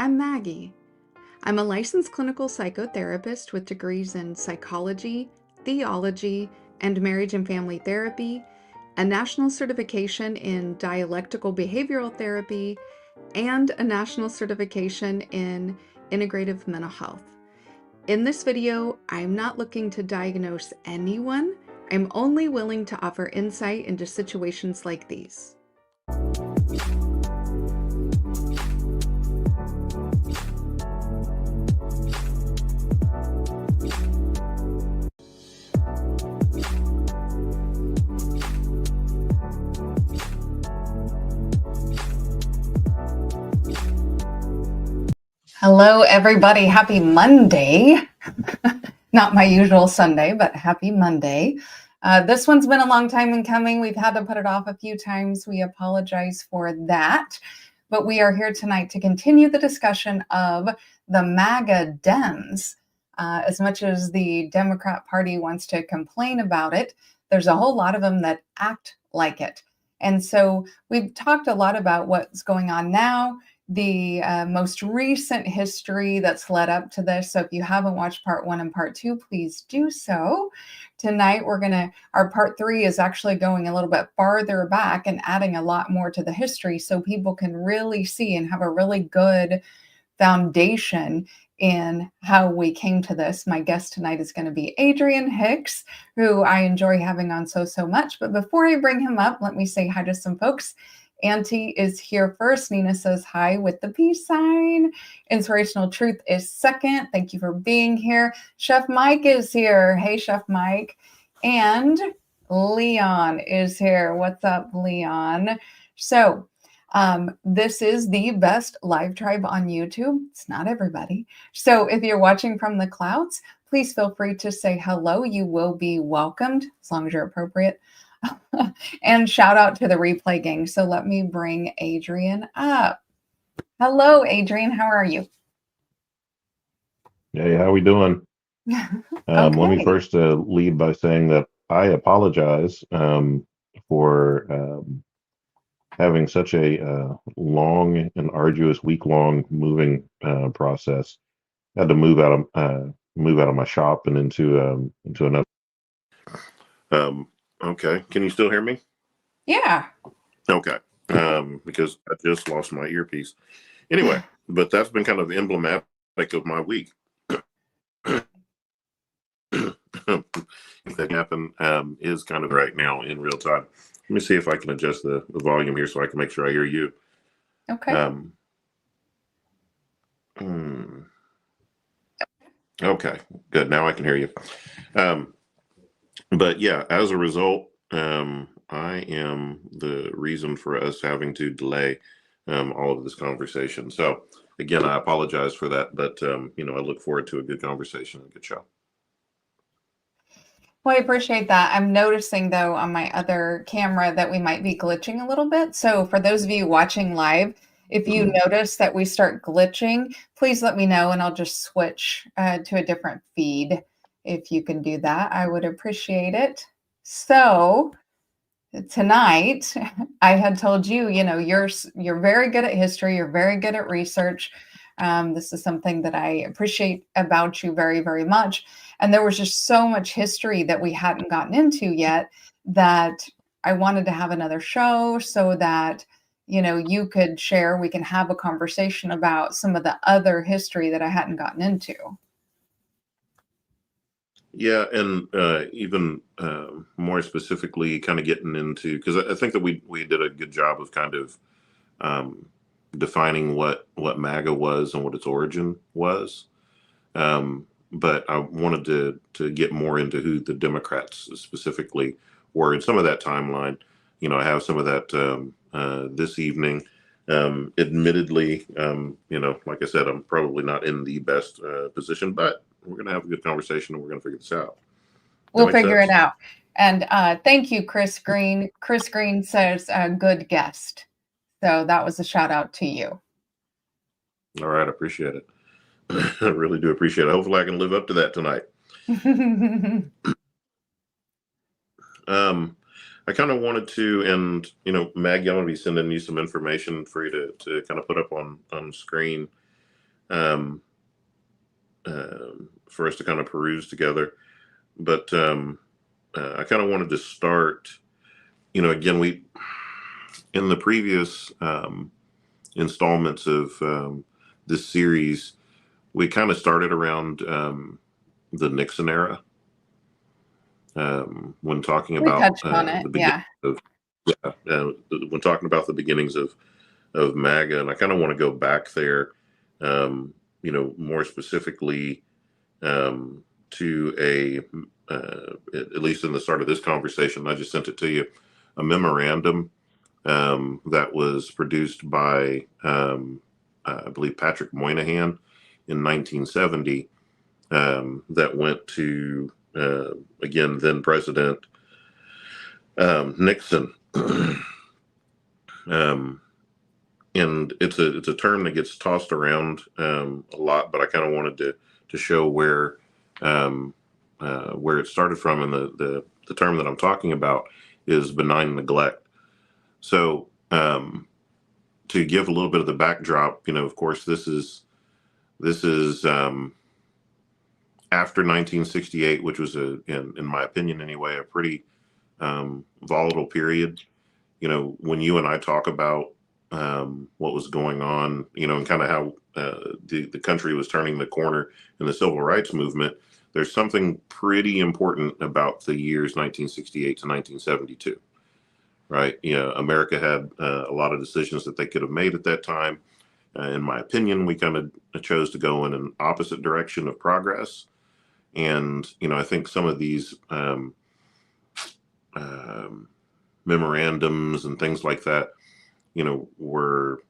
I'm Maggie. I'm a licensed clinical psychotherapist with degrees in psychology, theology, and marriage and family therapy, a national certification in dialectical behavioral therapy, and a national certification in integrative mental health. In this video, I'm not looking to diagnose anyone. I'm only willing to offer insight into situations like these. Hello, everybody. Happy Monday. Not my usual Sunday, but happy Monday. This one's been a long time in coming. We've had to put it off a few times. We apologize for that. But we are here tonight to continue the discussion of the MAGA Dems. As much as the Democrat Party wants to complain about it, there's a whole lot of them that act like it. And so we've talked a lot about what's going on now, the most recent history that's led up to this. So if you haven't watched part 1 and part 2, please do so. Tonight, our part 3 is actually going a little bit farther back and adding a lot more to the history so people can really see and have a really good foundation in how we came to this. My guest tonight is going to be Adrian Hicks, who I enjoy having on so much. But before I bring him up, let me say hi to some folks. Auntie is here first. Nina says hi with the peace sign. Inspirational Truth is second. Thank you for being here. Chef Mike is here. Hey, Chef Mike. And Leon is here. What's up, Leon? So this is the best live tribe on YouTube. It's not everybody. So if you're watching from the clouds, please feel free to say hello. You will be welcomed as long as you're appropriate. And shout out to the replay gang. So let me bring Adrian up. Hello, Adrian. How are you? Hey, how we doing? Let me first lead by saying that I apologize for having such a long and arduous week-long moving process. Had to move out of my shop and into another. Okay, can you still hear me? Yeah. Okay. Because I just lost my earpiece. Anyway, but that's been kind of emblematic of my week. That happened is kind of right now in real time. Let me see if I can adjust the volume here so I can make sure I hear you. Okay. Okay, good. Now I can hear you. But yeah, as a result, I am the reason for us having to delay all of this conversation. So again, I apologize for that, but I look forward to a good conversation and a good show. Well, I appreciate that. I'm noticing, though, on my other camera that we might be glitching a little bit. So for those of you watching live, if you notice that we start glitching, please let me know and I'll just switch to a different feed. If you can do that, I would appreciate it. So tonight, I had told you, you're very good at history. You're very good at research. This is something that I appreciate about you very, very much. And there was just so much history that we hadn't gotten into yet that I wanted to have another show so that, you could share, we can have a conversation about some of the other history that I hadn't gotten into. Yeah, and even more specifically, kind of getting into, because I think that we did a good job of kind of defining what MAGA was and what its origin was. But I wanted to get more into who the Democrats specifically were, and some of that timeline. I have some of that this evening. Admittedly, like I said, I'm probably not in the best position, but we're going to have a good conversation and we're going to figure this out. We'll figure it out. And thank you, Chris Green. Chris Green says, good guest. So that was a shout out to you. All right. I appreciate it. I really do appreciate it. Hopefully I can live up to that tonight. I kind of wanted to, and Maggie, I'm going to be sending you some information for you to kind of put up on screen for us to kind of peruse together. But I kind of wanted to start, again, we in the previous installments of this series, we kind of started around the Nixon era. When talking about the beginnings when talking about the beginnings of MAGA, and I kind of want to go back there, more specifically to at least in the start of this conversation, I just sent it to you, a memorandum that was produced by I believe Patrick Moynihan in 1970 that went to, again, then President Nixon. um, and it's a term that gets tossed around a lot, but I kind of wanted to show where it started from, and the term that I'm talking about is benign neglect. So to give a little bit of the backdrop, of course, this is after 1968, which was in my opinion anyway, a pretty volatile period. When you and I talk about what was going on, and kind of how the country was turning the corner in the civil rights movement, there's something pretty important about the years 1968 to 1972, right? America had a lot of decisions that they could have made at that time. In my opinion, we kind of chose to go in an opposite direction of progress. And, I think some of these memorandums and things like that, were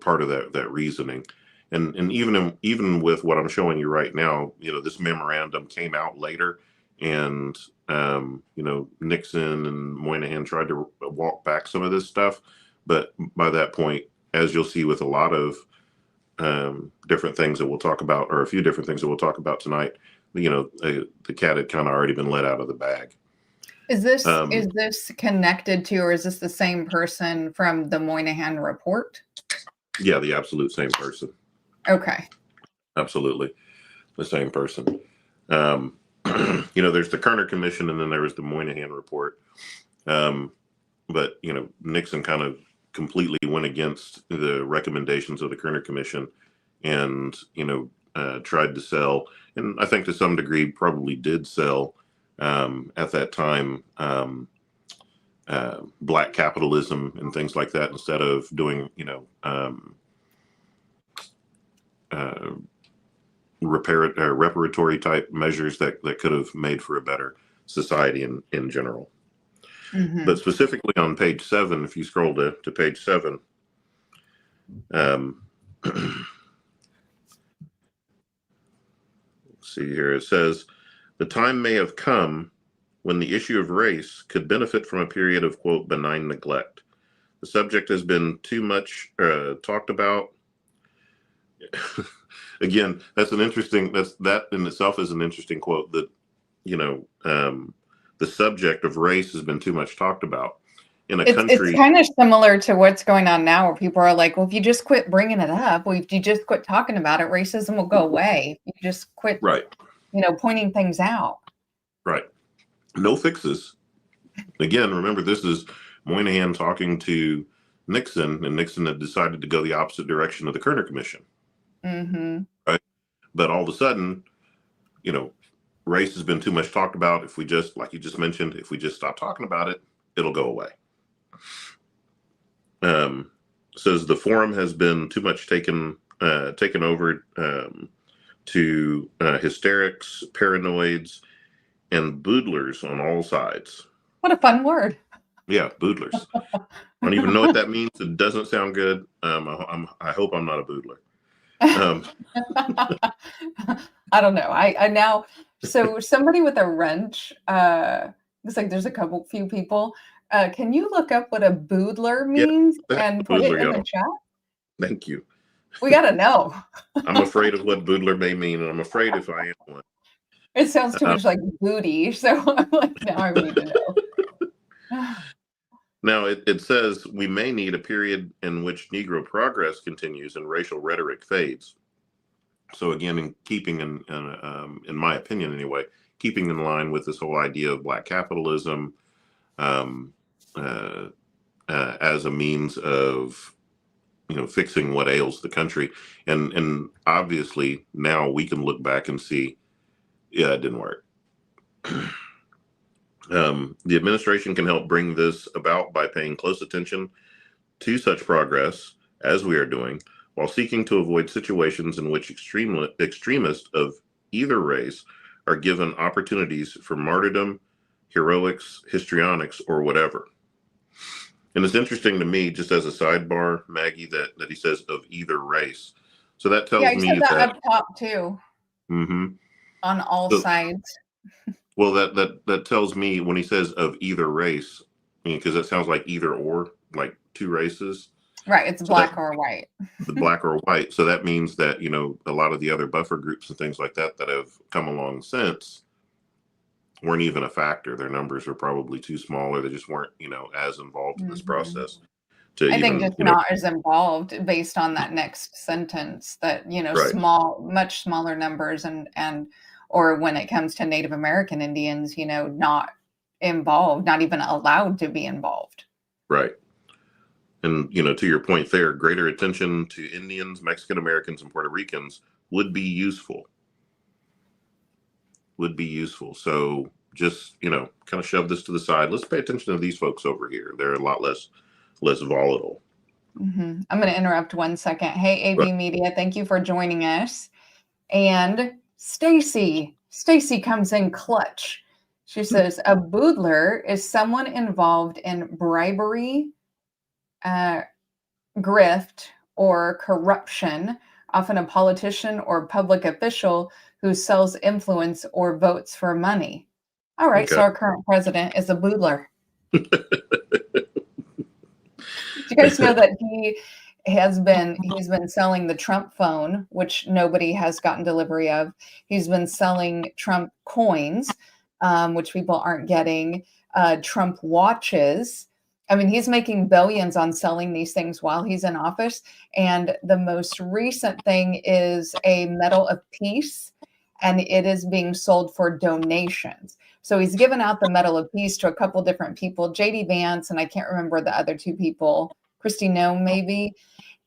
part of that reasoning. And even with what I'm showing you right now, this memorandum came out later, and Nixon and Moynihan tried to walk back some of this stuff, but by that point, as you'll see with a lot of different things that we'll talk about, or a few different things that we'll talk about tonight, the cat had kind of already been let out of the bag. Is this connected to, or is this the same person from the Moynihan report? Yeah, the absolute same person. Okay. Absolutely. The same person. There's the Kerner Commission, and then there was the Moynihan report. But Nixon kind of completely went against the recommendations of the Kerner Commission, and tried to sell, and I think to some degree probably did sell at that time black capitalism and things like that, instead of doing reparatory type measures that could have made for a better society in general. Mm-hmm. But specifically on page 7, if you scroll to page 7, see here, it says, the time may have come when the issue of race could benefit from a period of, quote, benign neglect. The subject has been too much talked about. Again, that in itself is an interesting quote, that, the subject of race has been too much talked about in a country. It's kind of similar to what's going on now, where people are like, well, if you just quit bringing it up, well, if you just quit talking about it, racism will go away. If you just quit, right, pointing things out. Right. No fixes. Again, remember, this is Moynihan talking to Nixon, and Nixon had decided to go the opposite direction of the Kerner Commission. Mm-hmm. Right. But all of a sudden, race has been too much talked about. If we just, like you just mentioned, if we just stop talking about it, it'll go away. Says the forum has been too much taken over to hysterics, paranoids, and boodlers on all sides. What a fun word. Yeah, boodlers. I don't even know what that means. It doesn't sound good. I hope I'm not a boodler. I don't know. I now, so somebody with a wrench, it's like there's few people. Can you look up what a boodler means and put it in the chat? Thank you. We got to know. I'm afraid of what boodler may mean, and I'm afraid if I am one. It sounds too much like booty, so I'm like, now I need to know. Now, it says we may need a period in which Negro progress continues and racial rhetoric fades. So again, in keeping in my opinion anyway, keeping in line with this whole idea of black capitalism as a means of fixing what ails the country, and obviously now we can look back and see, yeah, it didn't work. The administration can help bring this about by paying close attention to such progress as we are doing, while seeking to avoid situations in which extremists of either race are given opportunities for martyrdom, heroics, histrionics, or whatever. And it's interesting to me, just as a sidebar, Maggie, that he says of either race. So that Yeah, tells you said me that that. up top too, Hmm. on all So, sides. well, that tells me when he says of either race, because it sounds like either or, like two races. Right, it's So that black or white. the black or white. So that means that a lot of the other buffer groups and things like that that have come along since weren't even a factor. Their numbers are probably too small, or they just weren't as involved in this Mhm. process to I think even just not as involved based on that next sentence that, right, much smaller numbers and or when it comes to Native American Indians, not involved, not even allowed to be involved. right. And to your point there, greater attention to Indians, Mexican Americans, and Puerto Ricans would be useful. So just kind of shove this to the side. Let's pay attention to these folks over here. They're a lot less volatile. I'm going to interrupt 1 second. Hey, Right. AV Media, thank you for joining us. And Stacy comes in clutch. She says, a boodler is someone involved in bribery, grift, or corruption, often a politician or public official who sells influence or votes for money. All right, Okay. so our current president is a boodler. Do you guys know that he's been selling the Trump phone, which nobody has gotten delivery of. He's been selling Trump coins, which people aren't getting, Trump watches. I mean, he's making billions on selling these things while he's in office. And the most recent thing is a Medal of Peace, and it is being sold for donations. So he's given out the Medal of Peace to a couple different people, JD Vance, and I can't remember the other two people, Christy Nome maybe.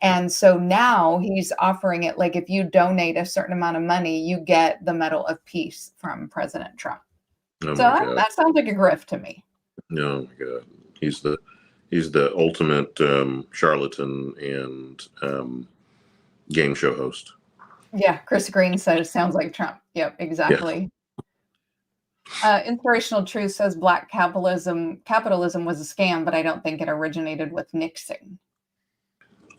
And so now he's offering it like if you donate a certain amount of money, you get the Medal of Peace from President Trump. Oh So my God. that sounds like a grift to me. Oh my God. He's the ultimate charlatan and game show host. Yeah, Chris Green says sounds like Trump. Yep, exactly. Inspirational Truth says black capitalism was a scam, but I don't think it originated with Nixon.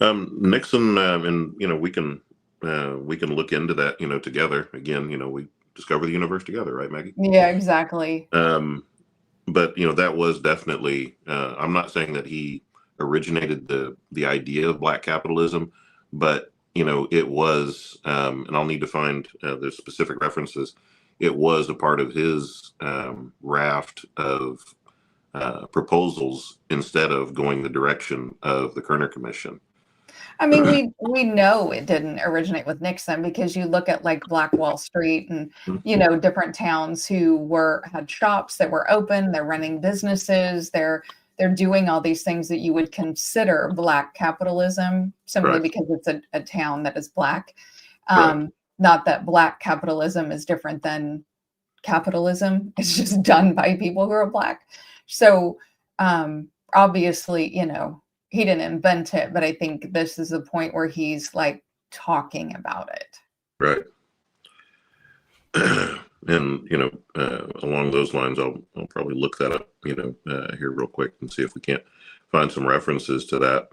Nixon, and we can look into that together again. We discover the universe together, right, Maggie? Yeah, exactly. But that was definitely. I'm not saying that he originated the idea of black capitalism, but it was, and I'll need to find the specific references. It was a part of his raft of proposals instead of going the direction of the Kerner Commission. I mean, we know it didn't originate with Nixon because you look at like Black Wall Street and different towns who had shops that were open, they're running businesses, they're doing all these things that you would consider black capitalism simply Right. because it's a town that is black. Right. Not that black capitalism is different than capitalism. It's just done by people who are black. So obviously, he didn't invent it, but I think this is the point where he's like talking about it. Right. And along those lines, I'll probably look that up here real quick and see if we can't find some references to that.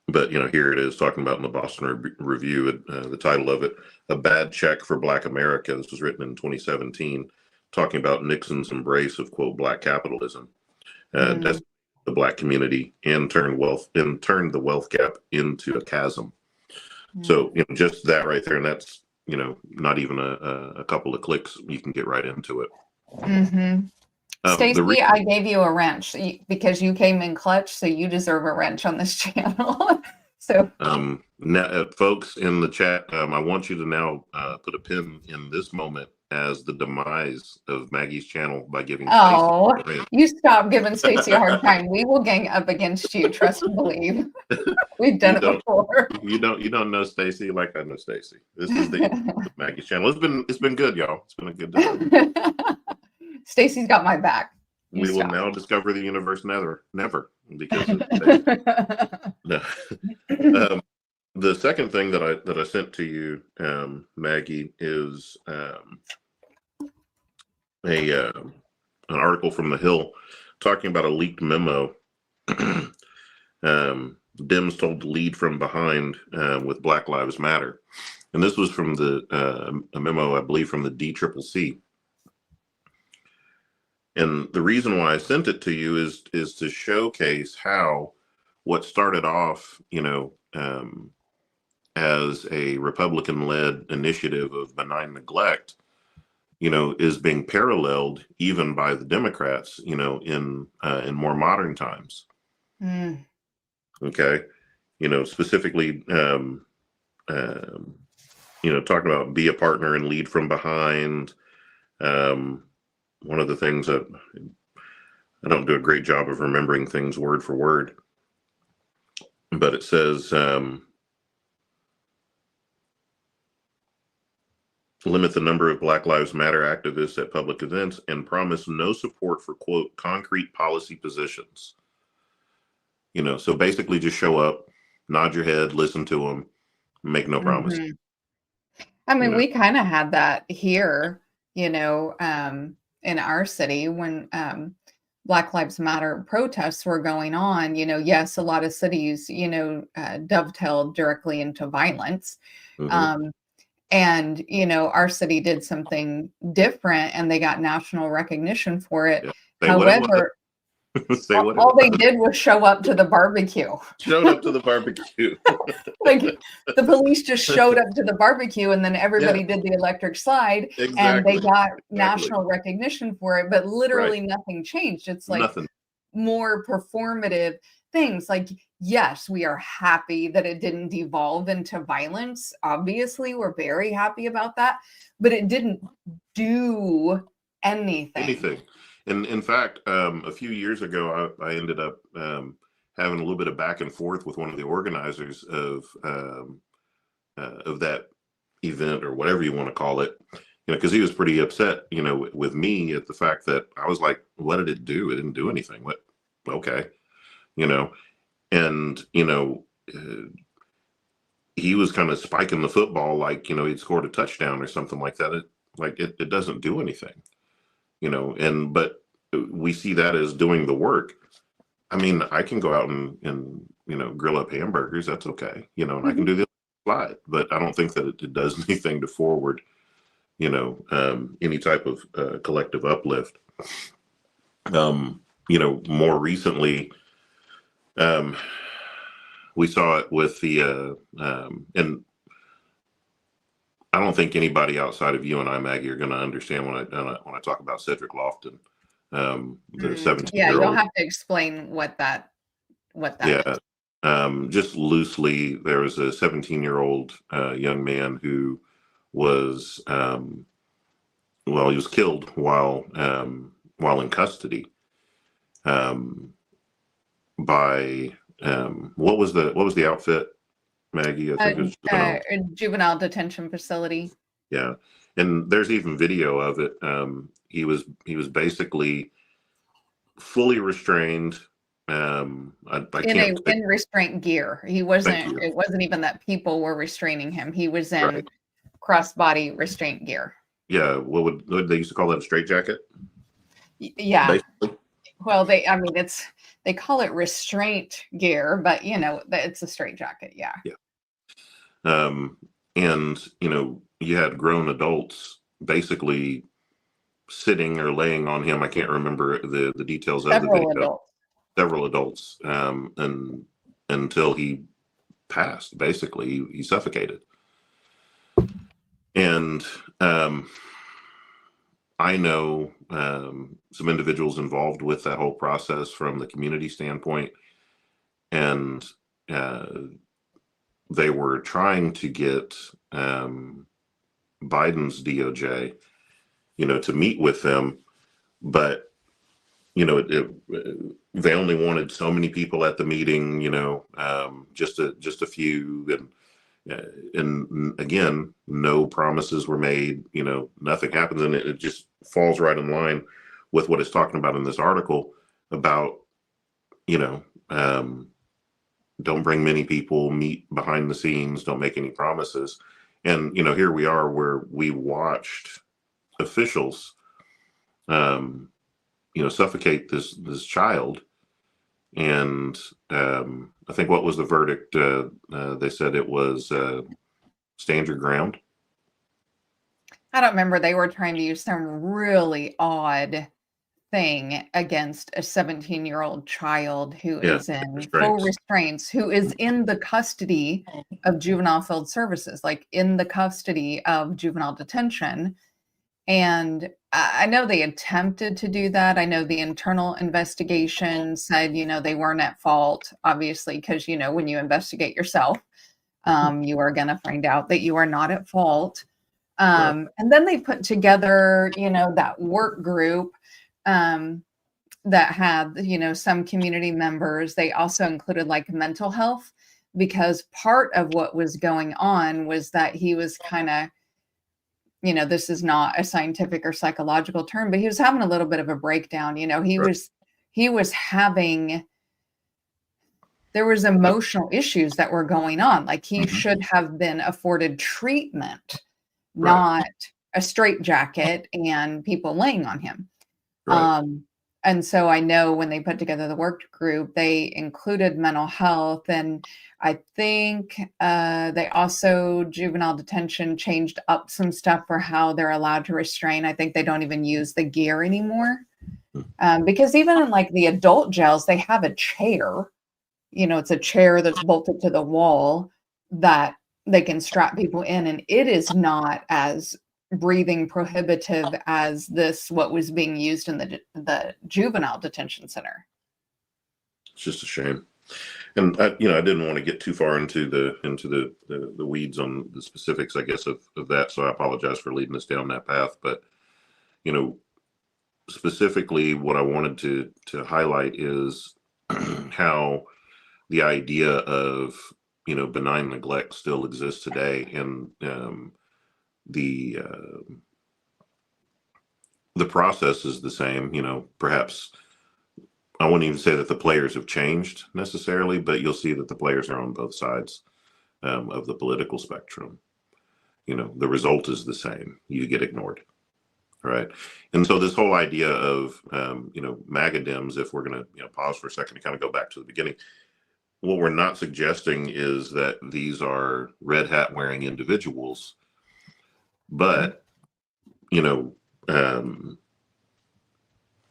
But here it is talking about in the Boston Review, the title of it, "A Bad Check for Black America." This was written in 2017, talking about Nixon's embrace of quote black capitalism, the black community, and turned the wealth gap into a chasm. So just that right there, and that's not even a couple of clicks, you can get right into it. Stacey, I gave you a wrench because you came in clutch, so you deserve a wrench on this channel. So now, folks in the chat, I want you to now put a pin in this moment as the demise of Maggie's channel by giving Stacey. You stop giving Stacey a hard time. We will gang up against you. Trust and believe. We've done it before. You don't know Stacey like I know Stacey. This is the Maggie's channel. It's been good, y'all. It's been a good time. Stacey's got my back. We will now discover the universe never because of no. The second thing that I sent to you, Maggie, is an article from The Hill talking about a leaked memo Dems told to lead from behind with Black Lives Matter. And this was from a memo, I believe, from the DCCC. And the reason why I sent it to you is to showcase how what started off, as a Republican-led initiative of benign neglect, is being paralleled even by the Democrats, in more modern times. Mm. Okay, specifically, talking about be a partner and lead from behind. One of the things that I don't do a great job of remembering things word for word, but it says limit the number of Black Lives Matter activists at public events and promise no support for, quote, concrete policy positions. So basically just show up, nod your head, listen to them, make no promise. Mm-hmm. I mean, we kind of had that here, in our city when Black Lives Matter protests were going on. Yes, a lot of cities, dovetailed directly into violence. Mm-hmm. And, our city did something different and they got national recognition for it. Yeah. However, all they did was show up to the barbecue. Showed up to the barbecue. Like the police just showed up to the barbecue and then everybody did the electric slide and they got national recognition for it, but literally nothing changed. It's like more performative things. Like, yes, we are happy that it didn't devolve into violence. Obviously, we're very happy about that, but it didn't do anything. And in fact, a few years ago, I ended up having a little bit of back and forth with one of the organizers of that event, or whatever you want to call it, because he was pretty upset, with me at the fact that I was like, what did it do? It didn't do anything. What? Okay. And, he was kind of spiking the football like, he'd scored a touchdown or something like that. It doesn't do anything. But we see that as doing the work. I mean, I can go out and grill up hamburgers. That's okay. And I can do the slide, but I don't think that it does anything to forward, any type of collective uplift. More recently, we saw it with the, and I don't think anybody outside of you and I, Maggie, are going to understand when I talk about Cedric Lofton, the 17-year-old. Yeah, you'll have to explain what that is. Just loosely, there was a 17-year-old young man who was, he was killed while in custody by what was the outfit, Maggie? I think it was juvenile detention facility. Yeah, and there's even video of it. He was basically fully restrained. In restraint gear. He wasn't. It wasn't even that people were restraining him. He was in crossbody restraint gear. Yeah, what they used to call that, a straitjacket? Yeah. Basically. Well, they call it restraint gear, but it's a straitjacket. Yeah. Yeah. And you had grown adults basically sitting or laying on him. I can't remember the details of the video. Several adults, and until he passed. Basically, he suffocated. And I know some individuals involved with that whole process from the community standpoint, and they were trying to get Biden's DOJ, to meet with them, but they only wanted so many people at the meeting, just a few, and again, no promises were made, nothing happens, and it just falls right in line with what it's talking about in this article about, don't bring many people, meet behind the scenes, don't make any promises. And, here we are where we watched officials, suffocate this child, and I think what was the verdict? They said it was stand your ground. I don't remember. They were trying to use some really odd thing against a 17-year-old child who Yeah, is in full restraints. restraints, who is in the custody of juvenile field services, like in the custody of juvenile detention. And I know they attempted to do that. I know the internal investigation said, they weren't at fault, obviously, because, when you investigate yourself, you are going to find out that you are not at fault. Right. And then they put together, that work group that had, some community members. They also included like mental health, because part of what was going on was that he was kind of, this is not a scientific or psychological term, but he was having a little bit of a breakdown. Right. He was having, there was emotional issues that were going on. Like he Mhm. should have been afforded treatment, Right. not a straitjacket and people laying on him. Right. Um, and so I know when they put together the work group, they included mental health. And I think they also, juvenile detention changed up some stuff for how they're allowed to restrain. I think they don't even use the gear anymore. Because even in like the adult jails, they have a chair. It's a chair that's bolted to the wall that they can strap people in. And it is not as breathing prohibitive as what was being used in the juvenile detention center. It's just a shame. And I didn't want to get too far into the weeds on the specifics, I guess, of that. So I apologize for leading us down that path. But you know, specifically, what I wanted to highlight is how the idea of benign neglect still exists today, and the the process is the same. Perhaps I wouldn't even say that the players have changed necessarily, but you'll see that the players are on both sides of the political spectrum. The result is the same. You get ignored, right? And so this whole idea of MAGA Dems, if we're going to pause for a second to kind of go back to the beginning, what we're not suggesting is that these are red hat wearing individuals, but you know, um,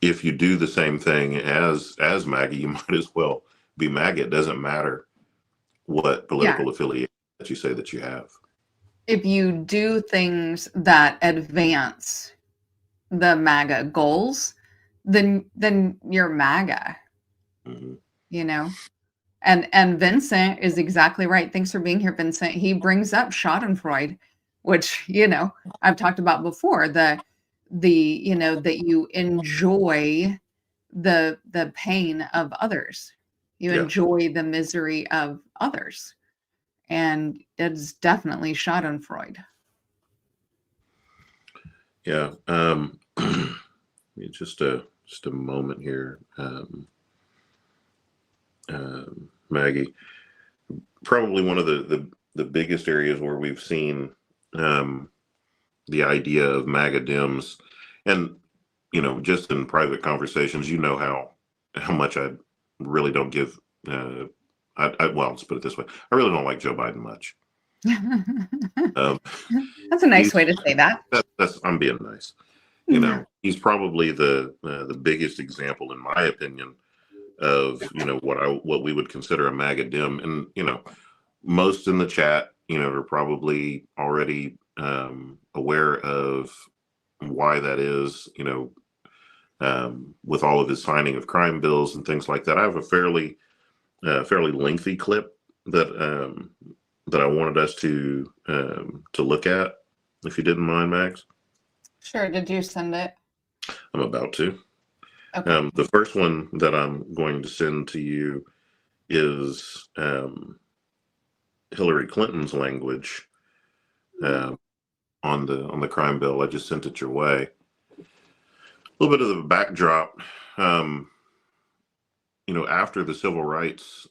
if you do the same thing as MAGA, you might as well be MAGA. It doesn't matter what Yeah. political affiliation that you say that you have. If you do things that advance the MAGA goals, then you're MAGA, Mhm. And Vincent is exactly right. Thanks for being here, Vincent. He brings up Schadenfreude, which, I've talked about before, that you enjoy the pain of others. You Yeah, enjoy the misery of others. And it's definitely Schadenfreude. yeah. Just a moment here, Maggie. Probably one of the biggest areas where we've seen the idea of MAGA Dems, and just in private conversations, how much I really don't give. Well, let's put it this way: I really don't like Joe Biden much. Um, That's a nice he's way to say that. that's I'm being nice. He's probably the biggest example, in my opinion, of what we would consider a MAGA Dem, and most in the chat, are probably already aware of why that is. With all of his signing of crime bills and things like that. I have a fairly lengthy clip that I wanted us to look at, if you didn't mind, Max. Sure. Did you send it? I'm about to. Okay. The first one that I'm going to send to you is Hillary Clinton's language on the crime bill. I just sent it your way. A little bit of the backdrop. After the civil rights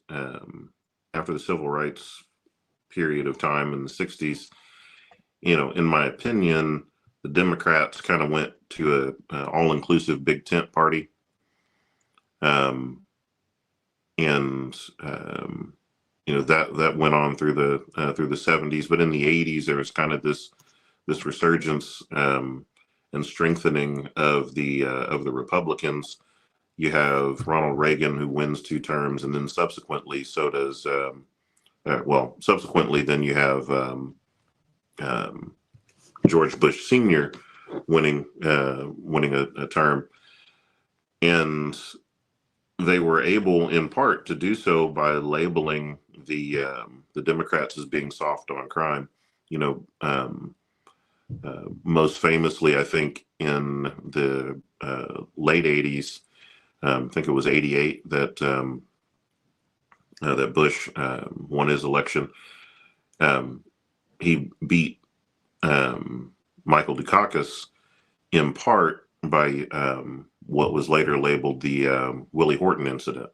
period of time in the 60s, in my opinion, the Democrats kind of went to a all-inclusive big tent party. and that went on through the 70s. But in the 80s, there was kind of this resurgence and strengthening of the Republicans. You have Ronald Reagan, who wins 2 terms, and then subsequently, so does subsequently, then you have George Bush Sr. winning a term, and they were able, in part, to do so by labeling the Democrats as being soft on crime. Most famously, I think in the late 80s, I think it was 88 that that Bush won his election. He beat Michael Dukakis in part by what was later labeled the Willie Horton incident.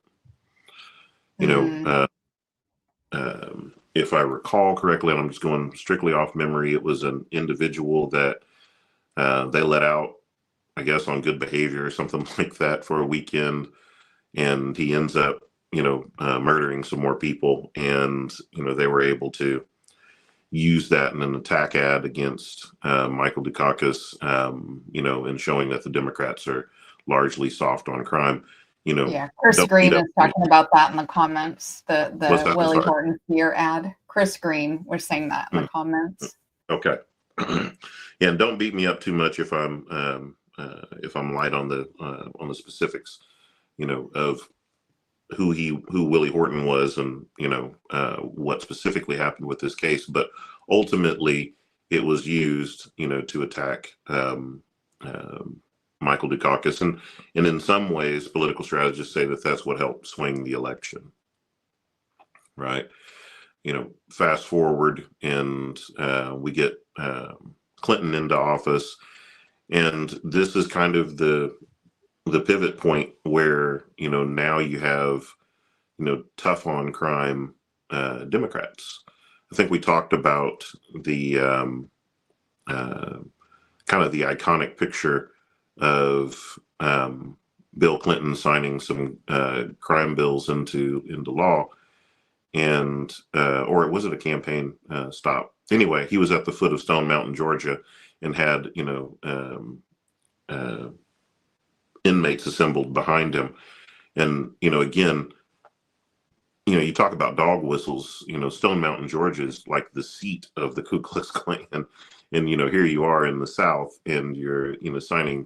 If I recall correctly, and I'm just going strictly off memory, it was an individual that they let out, I guess, on good behavior or something like that for a weekend, and he ends up, murdering some more people, and they were able to use that in an attack ad against Michael Dukakis, and showing that the Democrats are largely soft on crime. Chris Green is talking about that in the comments. The Willie Horton fear ad. Chris Green was saying that in the comments. Okay. And don't beat me up too much if I'm light on the specifics, of who Willie Horton was, and what specifically happened with this case. But ultimately, it was used, to attack Michael Dukakis, and in some ways, political strategists say that that's what helped swing the election. Right? Fast forward, and we get Clinton into office, and this is kind of the pivot point where now you have tough on crime Democrats. I think we talked about the kind of the iconic picture of Bill Clinton signing some crime bills into law, and or was it a campaign stop? Anyway, he was at the foot of Stone Mountain, Georgia, and had inmates assembled behind him. And again, you talk about dog whistles. Stone Mountain, Georgia is like the seat of the Ku Klux Klan, and here you are in the South, and you're signing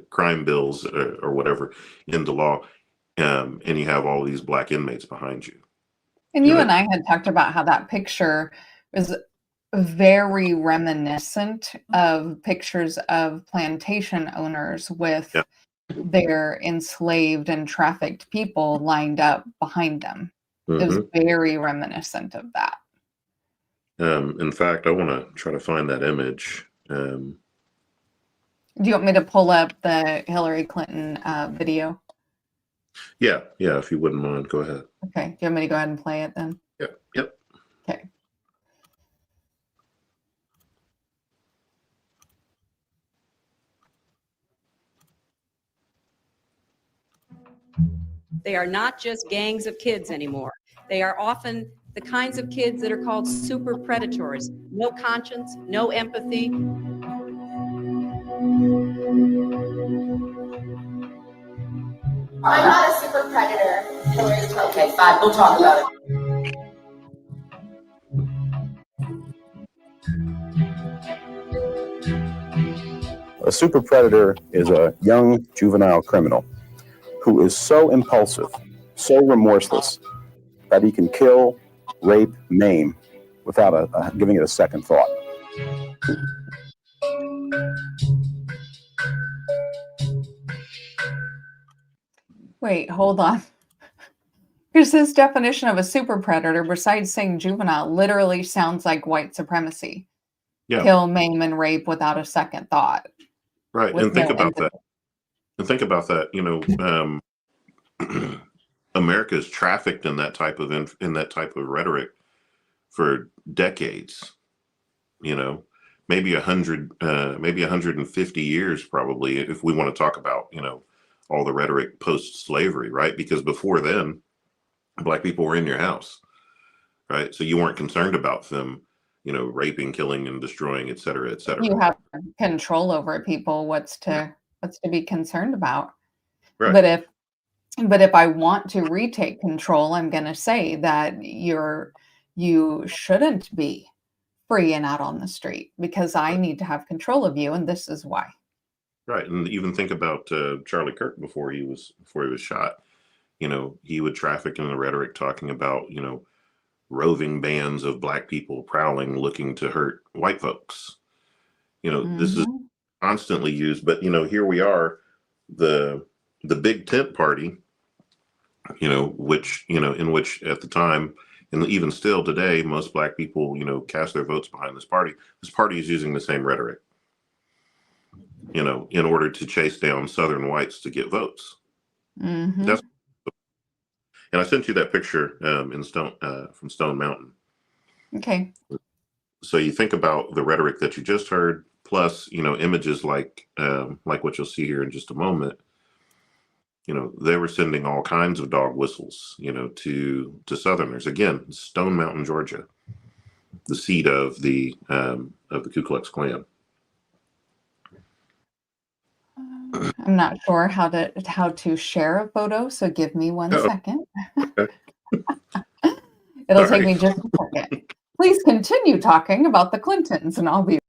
crime bills or whatever into law, and you have all these black inmates behind you. And you and I had talked about how that picture was very reminiscent of pictures of plantation owners with their enslaved and trafficked people lined up behind them. Mm-hmm. It was very reminiscent of that. In fact, I want to try to find that image. Do you want me to pull up the Hillary Clinton video? Yeah, if you wouldn't mind, go ahead. Okay, do you want me to go ahead and play it then? Yep. Okay. They are not just gangs of kids anymore. They are often the kinds of kids that are called super predators. No conscience, no empathy. I'm not a super predator. Okay, fine, we'll talk about it. A super predator is a young juvenile criminal who is so impulsive, so remorseless, that he can kill, rape, maim without giving it a second thought. Wait, hold on. Because his definition of a super predator, besides saying juvenile, literally sounds like white supremacy. Yeah. Kill, maim, and rape without a second thought. Right, and think about that. And think about that. America is trafficked in that type of rhetoric for decades. Maybe 100, maybe 150 years, probably, if we want to talk about all the rhetoric post-slavery, right? Because before then, Black people were in your house, right? So you weren't concerned about them, raping, killing, and destroying, et cetera, et cetera. You have control over people. What's to be concerned about? Right. But if I want to retake control, I'm going to say that you shouldn't be free and out on the street because I need to have control of you, and this is why. Right, and even think about Charlie Kirk before he was shot. He would traffic in the rhetoric talking about roving bands of Black people prowling, looking to hurt white folks. This is constantly used, but here we are, the big tent party, which in which at the time, and even still today, most Black people cast their votes behind this party. This party is using the same rhetoric, in order to chase down Southern whites to get votes. That's, and I sent you that picture from Stone Mountain. Okay. So you think about the rhetoric that you just heard, plus images like what you'll see here in just a moment. They were sending all kinds of dog whistles, to Southerners. Again, Stone Mountain, Georgia, the seat of the Ku Klux Klan. I'm not sure how to share a photo, so give me 1 second. Okay. It'll take me just a second. Please continue talking about the Clintons, and I'll be.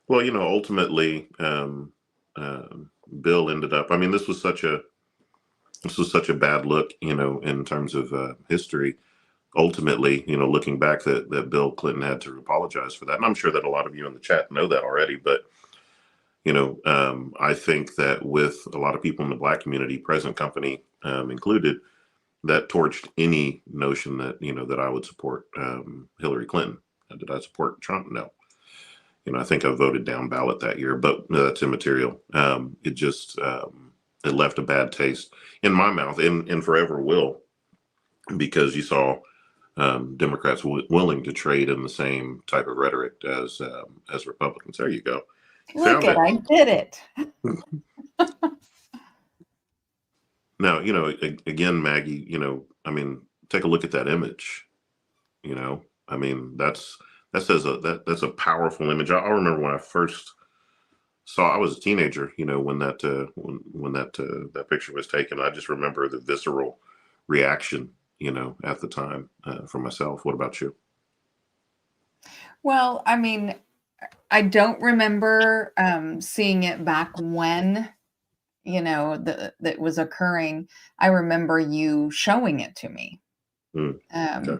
Well, ultimately, Bill ended up. I mean, this was such a bad look, in terms of history. Ultimately, looking back, that Bill Clinton had to apologize for that, and I'm sure that a lot of you in the chat know that already. But I think that with a lot of people in the Black community, present company included, that torched any notion that that I would support Hillary Clinton. Did I support Trump? No. I think I voted down ballot that year, but that's immaterial. It just it left a bad taste in my mouth, and forever will, because you saw Democrats willing to trade in the same type of rhetoric as Republicans. There you go. Look it, I did it. Now, again, Maggie, I mean, take a look at that image. I mean, that's a powerful image. I remember when I first saw, I was a teenager, when that picture was taken. I just remember the visceral reaction, at the time for myself. What about you? Well, I mean, I don't remember seeing it back when, that was occurring. I remember you showing it to me. Okay.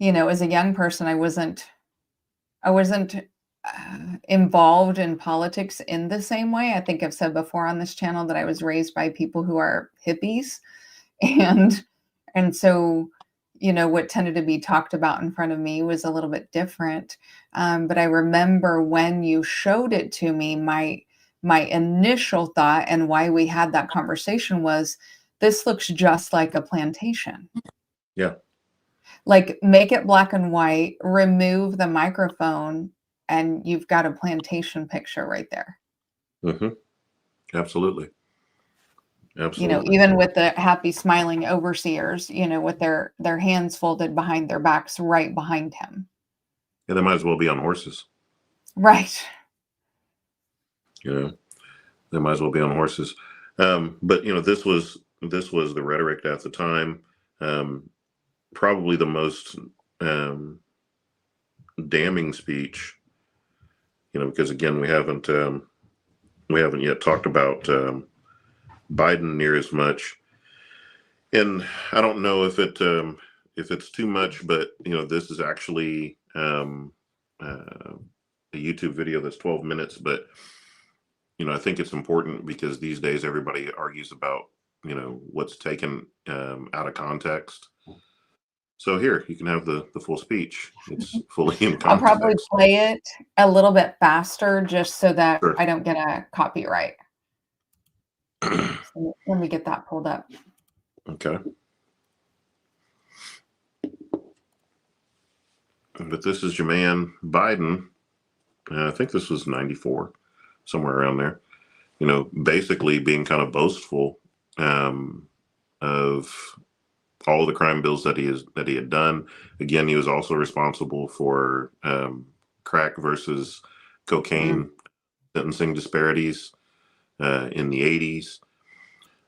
As a young person, I wasn't involved in politics in the same way. I think I've said before on this channel that I was raised by people who are hippies, and so what tended to be talked about in front of me was a little bit different. But I remember when you showed it to me, my initial thought and why we had that conversation was, this looks just like a plantation. Yeah. Like, make it black and white, remove the microphone, and you've got a plantation picture right there. Mm-hmm. Absolutely. Absolutely. Even with the happy smiling overseers, with their hands folded behind their backs, right behind him. Yeah, they might as well be on horses. Right. They might as well be on horses. But this was the rhetoric at the time. Probably the most damning speech. Because again, we haven't yet talked about Biden near as much, and I don't know if it's too much, but this is actually a YouTube video that's 12 minutes, but I think it's important because these days everybody argues about what's taken out of context. So here you can have the full speech. It's fully in context. I'll probably play it a little bit faster just so that Sure. I don't get a copyright. So let me get that pulled up. Okay. But this is your man Biden. I think this was 94, somewhere around there. basically being kind of boastful of all the crime bills that he had done. Again, he was also responsible for crack versus cocaine sentencing disparities in the 80s.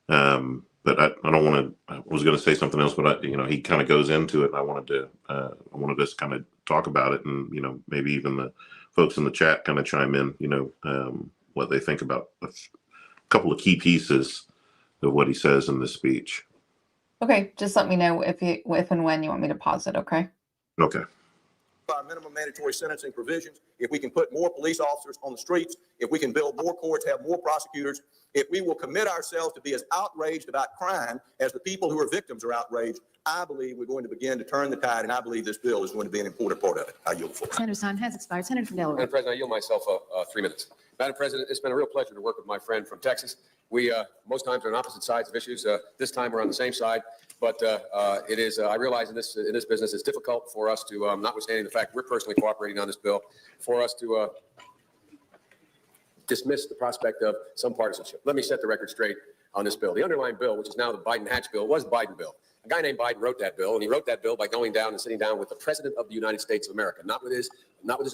But I don't want to. I was going to say something else, but he kind of goes into it. And I wanted us to kind of talk about it, and maybe even the folks in the chat kind of chime in. What they think about a couple of key pieces of what he says in this speech. Okay, just let me know if and when you want me to pause it. Okay. Okay. Minimum mandatory sentencing provisions, if we can put more police officers on the streets, if we can build more courts, have more prosecutors, if we will commit ourselves to be as outraged about crime as the people who are victims are outraged, I believe we're going to begin to turn the tide, and I believe this bill is going to be an important part of it. I yield the floor. Senator's time has expired. Senator from Delaware. Madam President, I yield myself 3 minutes. Madam President, it's been a real pleasure to work with my friend from Texas. We most times are on opposite sides of issues. This time we're on the same side. But it is, I realize in this business, it's difficult for us to, notwithstanding the fact we're personally cooperating on this bill, for us to dismiss the prospect of some partisanship. Let me set the record straight on this bill. The underlying bill, which is now the Biden-Hatch bill, was the Biden bill. A guy named Biden wrote that bill, and he wrote that bill by going down and sitting down with the President of the United States of America, not with his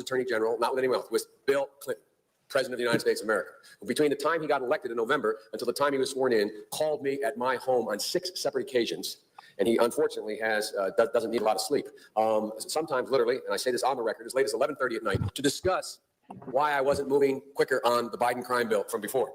Attorney General, not with anyone else, with Bill Clinton, President of the United States of America, who between the time he got elected in November until the time he was sworn in, called me at my home on 6 separate occasions. And he unfortunately doesn't need a lot of sleep. Sometimes literally, and I say this on the record, as late as 11:30 at night, to discuss why I wasn't moving quicker on the Biden crime bill from before.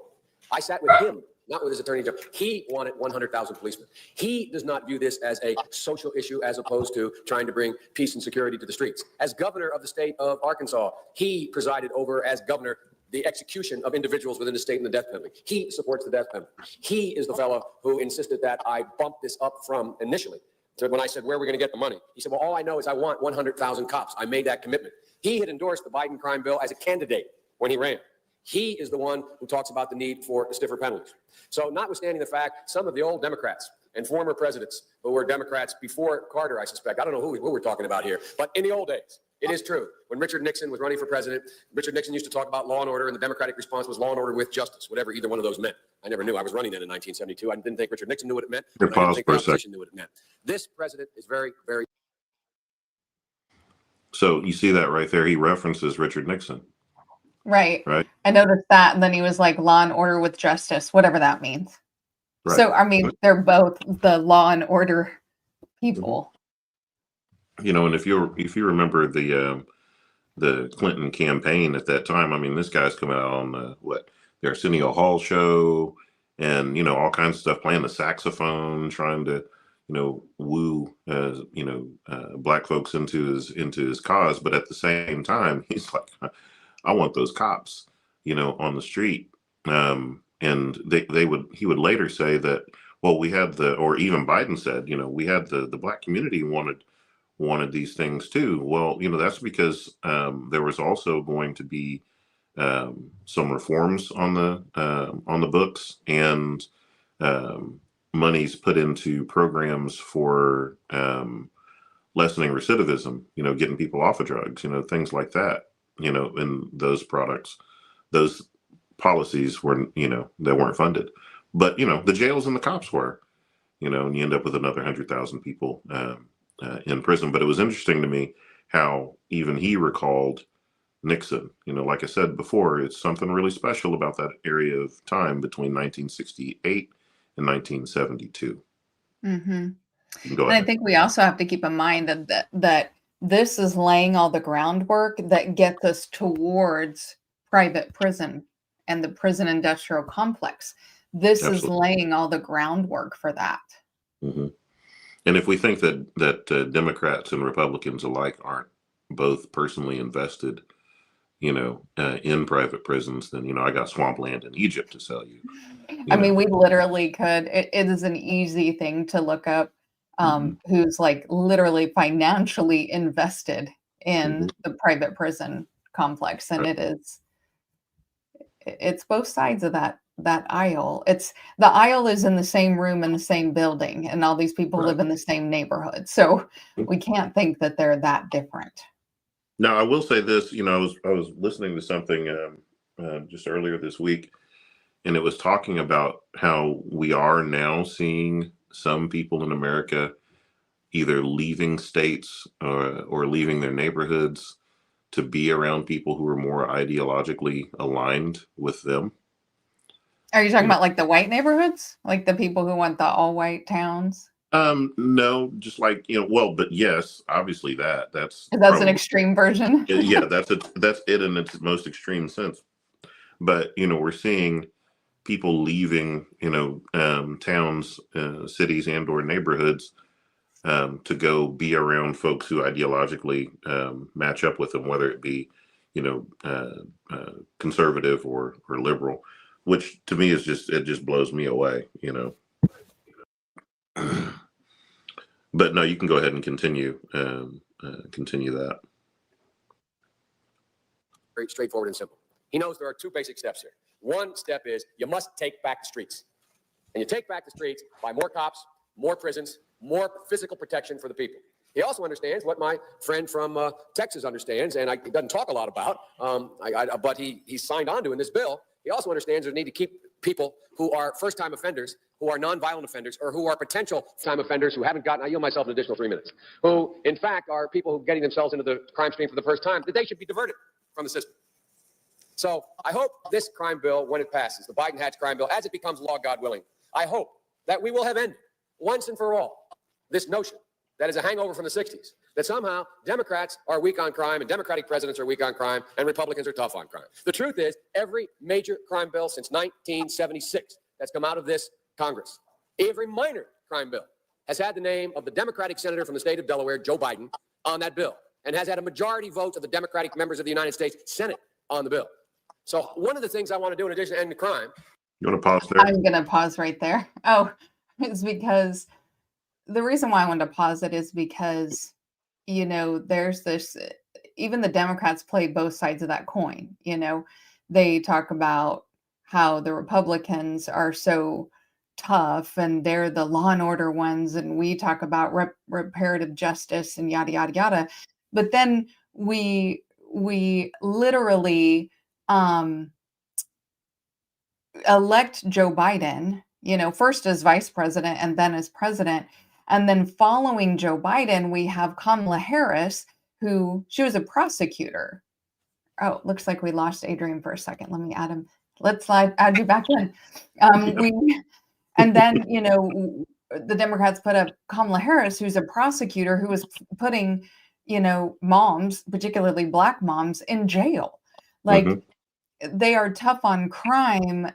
I sat with him, not with his attorney general. He wanted 100,000 policemen. He does not view this as a social issue as opposed to trying to bring peace and security to the streets. As governor of the state of Arkansas, he presided over, as governor, the execution of individuals within the state and the death penalty. He supports the death penalty. He is the fellow who insisted that I bump this up from initially. So when I said, where are we going to get the money? He said, well, all I know is I want 100,000 cops. I made that commitment. He had endorsed the Biden crime bill as a candidate when he ran. He is the one who talks about the need for stiffer penalties. So notwithstanding the fact, some of the old Democrats and former presidents who were Democrats before Carter, I suspect, I don't know who we're talking about here, but in the old days, it is true. When Richard Nixon was running for president, Richard Nixon used to talk about law and order, and the Democratic response was law and order with justice, whatever either one of those meant. I never knew. I was running then in 1972. I didn't think Richard Nixon knew what it meant. And I didn't think the opposition knew what it meant. This president is very, very. So you see that right there. He references Richard Nixon. Right. Right. I noticed that. And then he was like law and order with justice, whatever that means. Right. So, I mean, they're both the law and order people. And if you remember the Clinton campaign at that time, I mean, this guy's coming out on the Arsenio Hall show and, all kinds of stuff, playing the saxophone, trying to, woo, black folks into his cause. But at the same time, he's like, I want those cops, on the street. And he would later say that, well, we had or even Biden said, we had the black community wanted these things too. Well, that's because there was also going to be some reforms on the books and monies put into programs for lessening recidivism, getting people off of drugs, things like that, and those policies were, they weren't funded. But, the jails and the cops were, and you end up with another 100,000 people in prison. But it was interesting to me how even he recalled Nixon. Like I said before, it's something really special about that area of time between 1968 and 1972. Mm-hmm. And I think we also have to keep in mind that this is laying all the groundwork that gets us towards private prison and the prison industrial complex. This is laying all the groundwork for that. Mm-hmm. And if we think that Democrats and Republicans alike aren't both personally invested, in private prisons, then, I got swampland in Egypt to sell you. I mean, we literally could. It is an easy thing to look up who's like literally financially invested in the private prison complex. And it's both sides of that aisle. The aisle is in the same room in the same building, and all these people live in the same neighborhood. So we can't think that they're that different. Now, I will say this, I was listening to something just earlier this week, and it was talking about how we are now seeing some people in America either leaving states or leaving their neighborhoods to be around people who are more ideologically aligned with them. Are you talking You know, about like the white neighborhoods? Like the people who want the all white towns? no, just like, well, but yes, obviously that's 'Cause that's an probably, extreme version. yeah, that's it in its most extreme sense. But, we're seeing people leaving, towns, cities and or neighborhoods to go be around folks who ideologically match up with them, whether it be, conservative or liberal, which to me it just blows me away. But no, you can go ahead and continue that. Very straightforward and simple. He knows there are two basic steps here. One step is you must take back the streets. And you take back the streets by more cops, more prisons, more physical protection for the people. He also understands what my friend from Texas understands, and he doesn't talk a lot about, but he signed on to in this bill. He also understands the need to keep people who are first-time offenders, who are nonviolent offenders, or who are potential time offenders who haven't gotten, I yield myself an additional 3 minutes, who in fact are people who are getting themselves into the crime stream for the first time, that they should be diverted from the system. So I hope this crime bill, when it passes, the Biden-Hatch crime bill, as it becomes law, God willing, I hope that we will have ended once and for all this notion that is a hangover from the 60s, that somehow Democrats are weak on crime and Democratic presidents are weak on crime and Republicans are tough on crime. The truth is, every major crime bill since 1976 that's come out of this Congress, every minor crime bill has had the name of the Democratic senator from the state of Delaware, Joe Biden, on that bill, and has had a majority vote of the Democratic members of the United States Senate on the bill. So one of the things I want to do in addition to end the crime. You want to pause there? I'm going to pause right there. Oh, it's because the reason why I wanted to pause it is because, there's this, even the Democrats play both sides of that coin. They talk about how the Republicans are so tough and they're the law and order ones. And we talk about reparative justice and yada, yada, yada. But then we literally, elect Joe Biden, first as vice president and then as president. And then following Joe Biden, we have Kamala Harris, she was a prosecutor. Oh, looks like we lost Adrian for a second. Let me add him. Let's add you back in. And then, the Democrats put up Kamala Harris, who's a prosecutor who was putting, moms, particularly Black moms, in jail. Like, they are tough on crime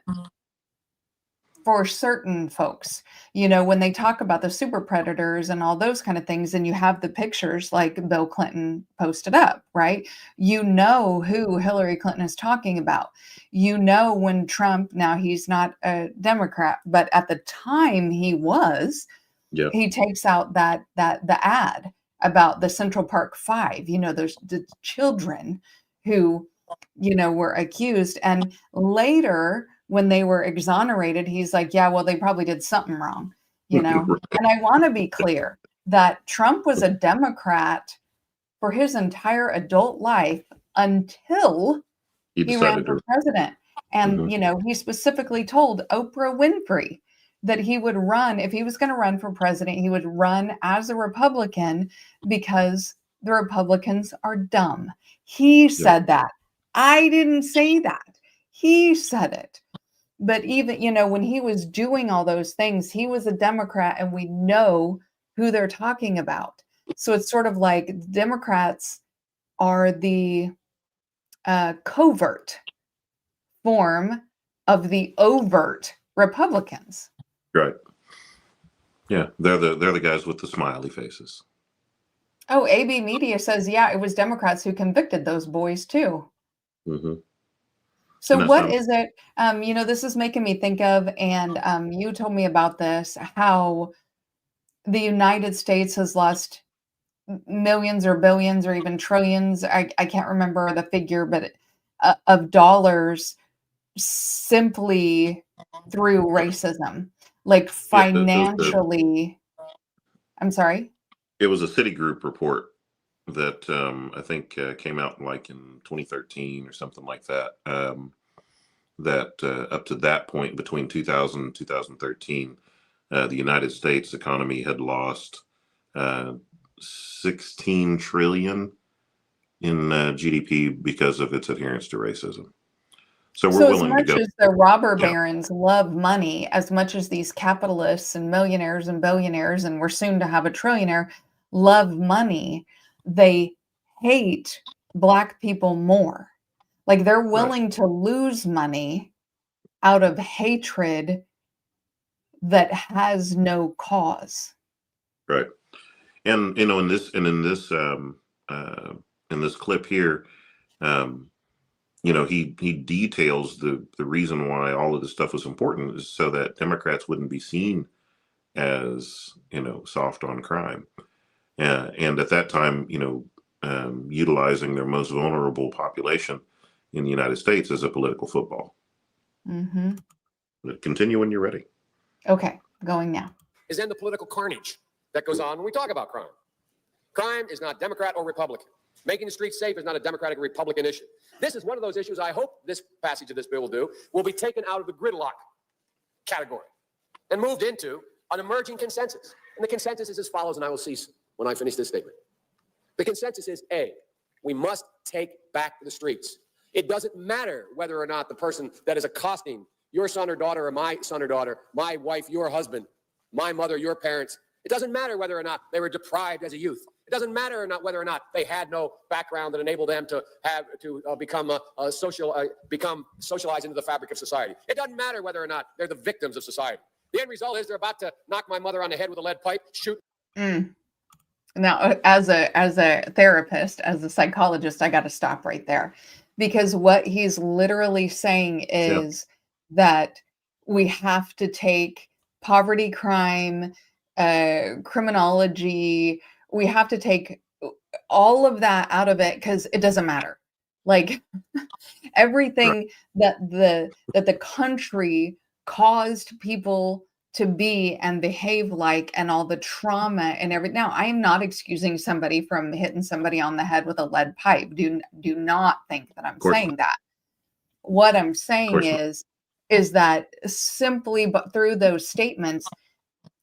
for certain folks. When they talk about the super predators and all those kind of things, and you have the pictures like Bill Clinton posted up, right? Who Hillary Clinton is talking about. When Trump, now he's not a Democrat, but at the time he was, he takes out the ad about the Central Park Five, there's the children who were accused. And later, when they were exonerated, he's like, yeah, well, they probably did something wrong, And I want to be clear that Trump was a Democrat for his entire adult life until he ran for president. And, he specifically told Oprah Winfrey that he would run, if he was going to run for president, he would run as a Republican because the Republicans are dumb. He said that. I didn't say that. He said it. But even, when he was doing all those things, he was a Democrat and we know who they're talking about. So it's sort of like Democrats are the covert form of the overt Republicans. Right. Yeah, they're the guys with the smiley faces. Oh, AB Media says, yeah, it was Democrats who convicted those boys too. So what is it, this is making me think of, and you told me about this, how the United States has lost millions or billions or even trillions, I can't remember the figure, but of dollars simply through racism, like financially. I'm sorry? It was a Citigroup report that I think came out like in 2013 or something like that. that up to that point, between 2000 and 2013, the United States economy had lost 16 trillion in GDP because of its adherence to racism. So we're So as willing to much go. as the robber Yeah. barons love money, as much as these capitalists and millionaires and billionaires, and we're soon to have a trillionaire, love money, they hate Black people more. Like they're willing to lose money out of hatred that has no cause. Right. And in this clip here, he details the reason why all of this stuff was important is so that Democrats wouldn't be seen as soft on crime, and at that time, utilizing their most vulnerable population in the United States as a political football. Mm-hmm. Continue when you're ready. Okay, going now. Is in the political carnage that goes on when we talk about crime. Crime is not Democrat or Republican. Making the streets safe is not a Democratic or Republican issue. This is one of those issues I hope this passage of this bill will be taken out of the gridlock category and moved into an emerging consensus. And the consensus is as follows, and I will cease when I finish this statement. The consensus is A, we must take back the streets. It doesn't matter whether or not the person that is accosting your son or daughter or my son or daughter, my wife, your husband, my mother, your parents, it doesn't matter whether or not they were deprived as a youth. It doesn't matter or not whether or not they had no background that enabled them to become socialized into the fabric of society. It doesn't matter whether or not they're the victims of society. The end result is they're about to knock my mother on the head with a lead pipe, shoot. Now, as a therapist, as a psychologist, I got to stop right there, because what he's literally saying is that we have to take poverty, crime, criminology, we have to take all of that out of it because it doesn't matter. Like everything that the country caused people to be and behave like, and all the trauma and everything. Now, I am not excusing somebody from hitting somebody on the head with a lead pipe. Do not think that I'm saying that. What I'm saying is that simply but through those statements,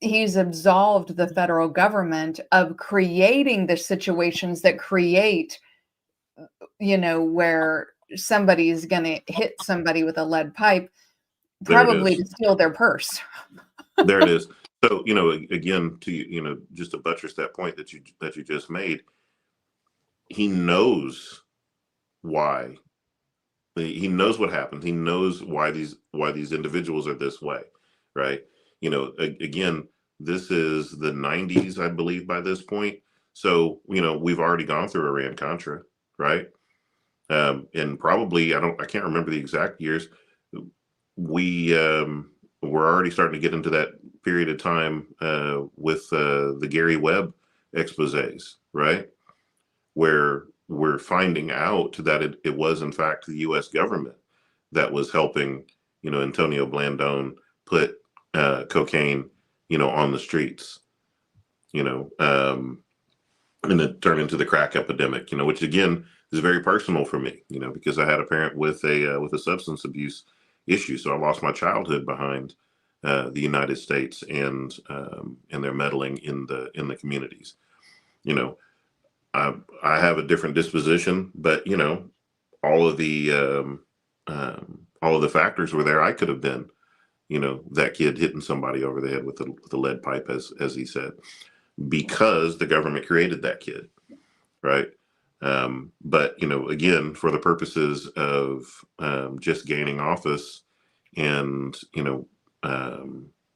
he's absolved the federal government of creating the situations that create, where somebody is going to hit somebody with a lead pipe, probably to steal their purse. There it is. So, again, to, just to buttress that point that you just made, he knows why. He knows what happened. He knows why these individuals are this way, right? Again, this is the 90s, I believe, by this point. So, we've already gone through Iran-Contra, right? And probably, I can't remember the exact years. We're already starting to get into that period of time with the Gary Webb exposés, right? Where we're finding out that it was in fact the U.S. government that was helping, Antonio Blandón put cocaine, on the streets, and it turned into the crack epidemic, which again is very personal for me, because I had a parent with a substance abuse issue, so I lost my childhood behind the United States and their meddling in the communities. I have a different disposition, but all of the factors were there. I could have been, that kid hitting somebody over the head with the lead pipe, as he said, because the government created that kid, right? But again, for the purposes of just gaining office and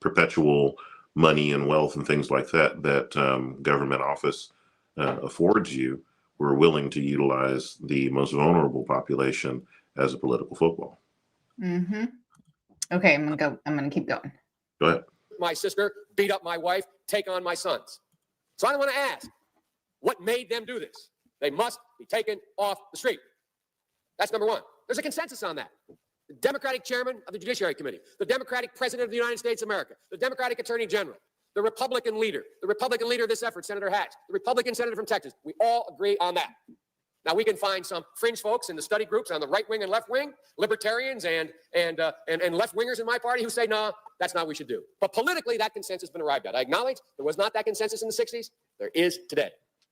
perpetual money and wealth and things like that government office affords you, we're willing to utilize the most vulnerable population as a political football. Mm-hmm. Okay, I'm gonna keep going. Go ahead. My sister beat up my wife, take on my sons. So I want to ask, what made them do this? They must be taken off the street. That's number one. There's a consensus on that. The Democratic chairman of the Judiciary Committee, the Democratic president of the United States of America, the Democratic attorney general, the Republican leader of this effort, Senator Hatch, the Republican senator from Texas. We all agree on that. Now, we can find some fringe folks in the study groups on the right wing and left wing, libertarians and left wingers in my party who say, no, that's not what we should do. But politically, that consensus has been arrived at. I acknowledge there was not that consensus in the 60s. There is today.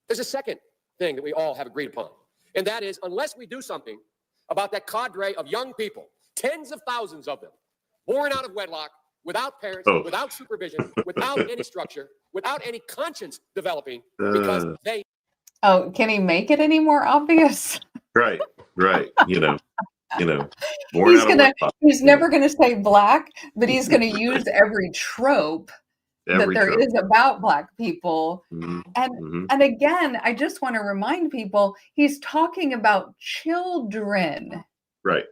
There's a second thing that we all have agreed upon, and that is unless we do something about that cadre of young people, tens of thousands of them, born out of wedlock, without parents, without supervision, without any structure, without any conscience developing, because they... Oh, can he make it any more obvious? Right. Born out of wedlock. He's never gonna say black, but he's gonna use every trope that there is about black people. And again, I just want to remind people, he's talking about children. Right.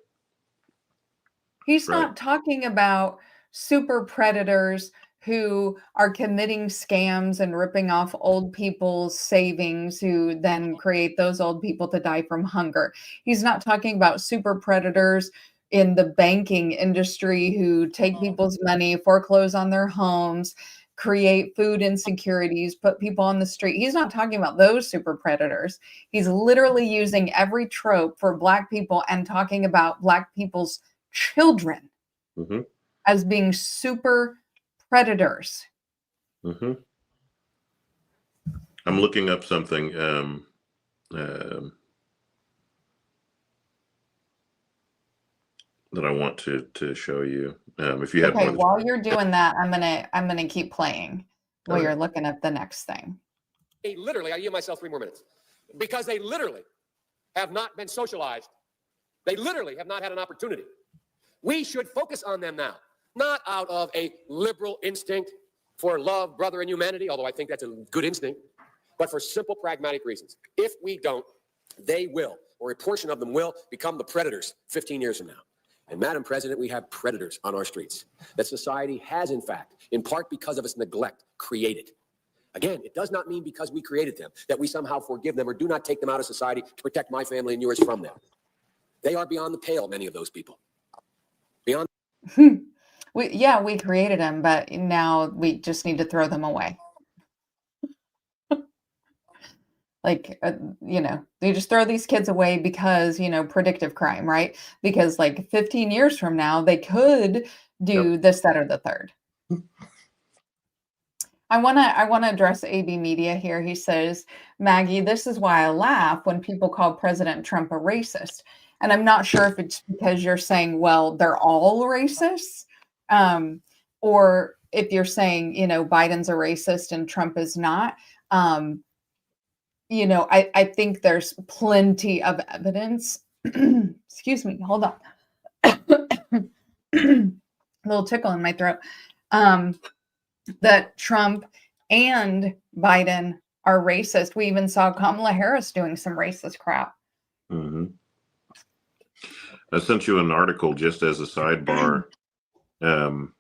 He's not talking about super predators who are committing scams and ripping off old people's savings, who then create those old people to die from hunger. He's not talking about super predators in the banking industry who take people's money, foreclose on their homes, create food insecurities, put people on the street. He's not talking about those super predators. He's literally using every trope for black people and talking about black people's children as being super predators. I'm looking up something that I want to show you. If you have okay, one. While you're doing that, I'm gonna keep playing while you're looking at the next thing. They literally, I give myself 3 more minutes, because they literally have not been socialized. They literally have not had an opportunity. We should focus on them now, not out of a liberal instinct for love, brother, and humanity, although I think that's a good instinct, but for simple pragmatic reasons. If we don't, they will, or a portion of them will, become the predators 15 years from now. And Madam President, we have predators on our streets that society has, in fact, in part because of its neglect, created. Again, it does not mean because we created them that we somehow forgive them or do not take them out of society to protect my family and yours from them. They are beyond the pale, many of those people. Beyond. We created them, but now we just need to throw them away. They just throw these kids away because, predictive crime, right? Because 15 years from now, they could do this, that, or the third. I want to address AB Media here. He says, Maggie, this is why I laugh when people call President Trump a racist. And I'm not sure if it's because you're saying, well, they're all racists, or if you're saying, Biden's a racist and Trump is not. I think there's plenty of evidence. Excuse me, hold on. A little tickle in my throat. That Trump and Biden are racist. We even saw Kamala Harris doing some racist crap. I sent you an article just as a sidebar, and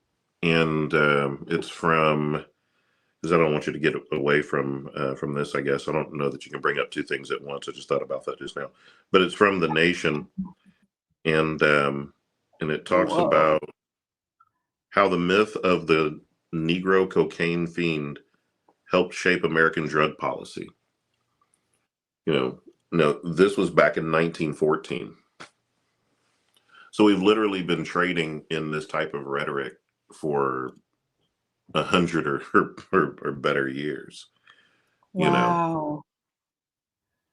it's from, because I don't want you to get away from this, I guess. I don't know that you can bring up 2 things at once. I just thought about that just now. But it's from The Nation, and it talks about how the myth of the Negro cocaine fiend helped shape American drug policy. This was back in 1914. So we've literally been trading in this type of rhetoric for 100 or better years. Wow.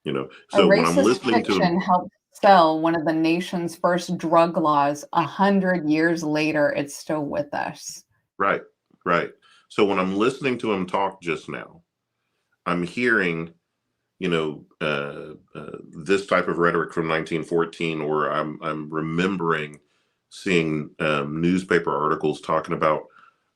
So when I'm listening to him, helped sell one of the nation's first drug laws. 100 years later, it's still with us. Right. So when I'm listening to him talk just now, I'm hearing, this type of rhetoric from 1914, or I'm remembering seeing newspaper articles talking about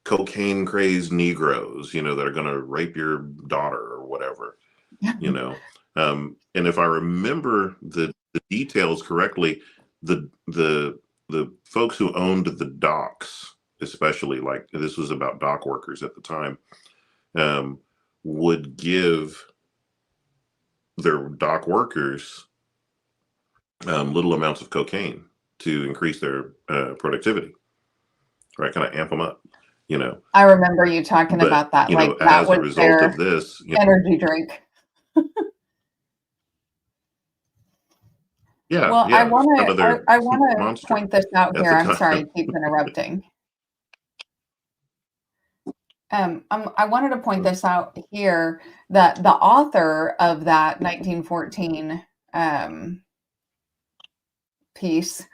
cocaine crazed Negroes, that are going to rape your daughter or whatever, and if I remember the details correctly, the folks who owned the docks, especially, this was about dock workers at the time, would give their dock workers little amounts of cocaine to increase their productivity, right? Kind of amp them up, I remember you talking about that. That as was a result of this, energy drink. Yeah, Well, yeah. Some of their I want to monster point this out at here. the I'm sorry, I time. keep interrupting. I wanted to point this out here that the author of that 1914 piece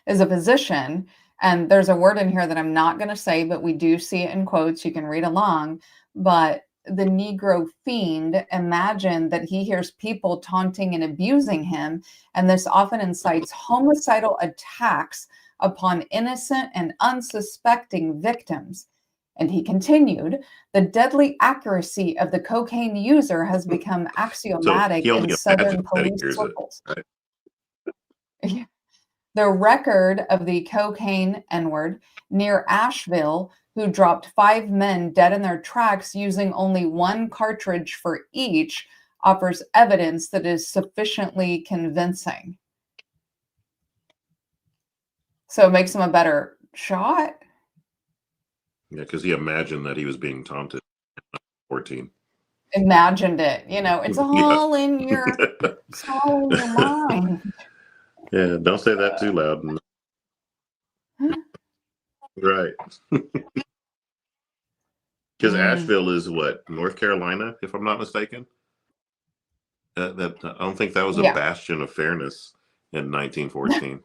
is a physician, and there's a word in here that I'm not going to say, but we do see it in quotes. You can read along. But the Negro fiend imagined that he hears people taunting and abusing him, and this often incites homicidal attacks upon innocent and unsuspecting victims. And he continued, the deadly accuracy of the cocaine user has become So axiomatic he in only Southern imagines that he police hears it. circles. Right? The record of the cocaine N-word near Asheville, who dropped 5 men dead in their tracks using only 1 cartridge for each, offers evidence that is sufficiently convincing. So it makes him a better shot? Yeah, because he imagined that he was being taunted at 14. Imagined it. It's Yeah. all in it's all in your mind. Yeah, don't say that too loud. Right. Because Asheville is what, North Carolina, if I'm not mistaken? That I don't think that was a Yeah. bastion of fairness in 1914.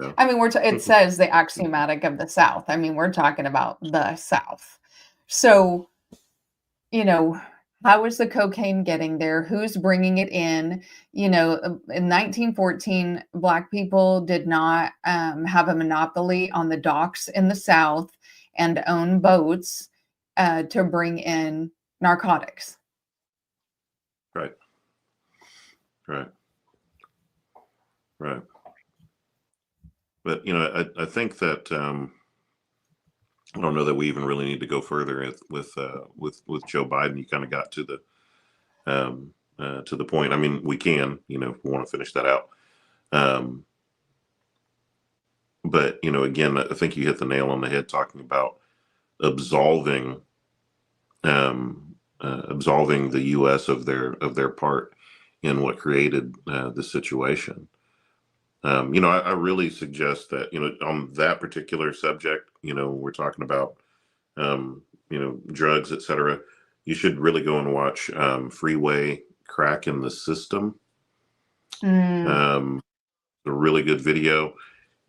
So. I mean, it says the axiomatic of the South. I mean, we're talking about the South. So, how is the cocaine getting there? Who's bringing it in? In 1914, Black people did not have a monopoly on the docks in the South and own boats to bring in narcotics. Right. But I think that I don't know that we even really need to go further with Joe Biden. You kind of got to the point. I mean, we can, if we want to finish that out. But again, I think you hit the nail on the head talking about absolving the U.S. of their part in what created the situation. I really suggest that on that particular subject, we're talking about drugs, etc. You should really go and watch Freeway Crack in the System. A really good video,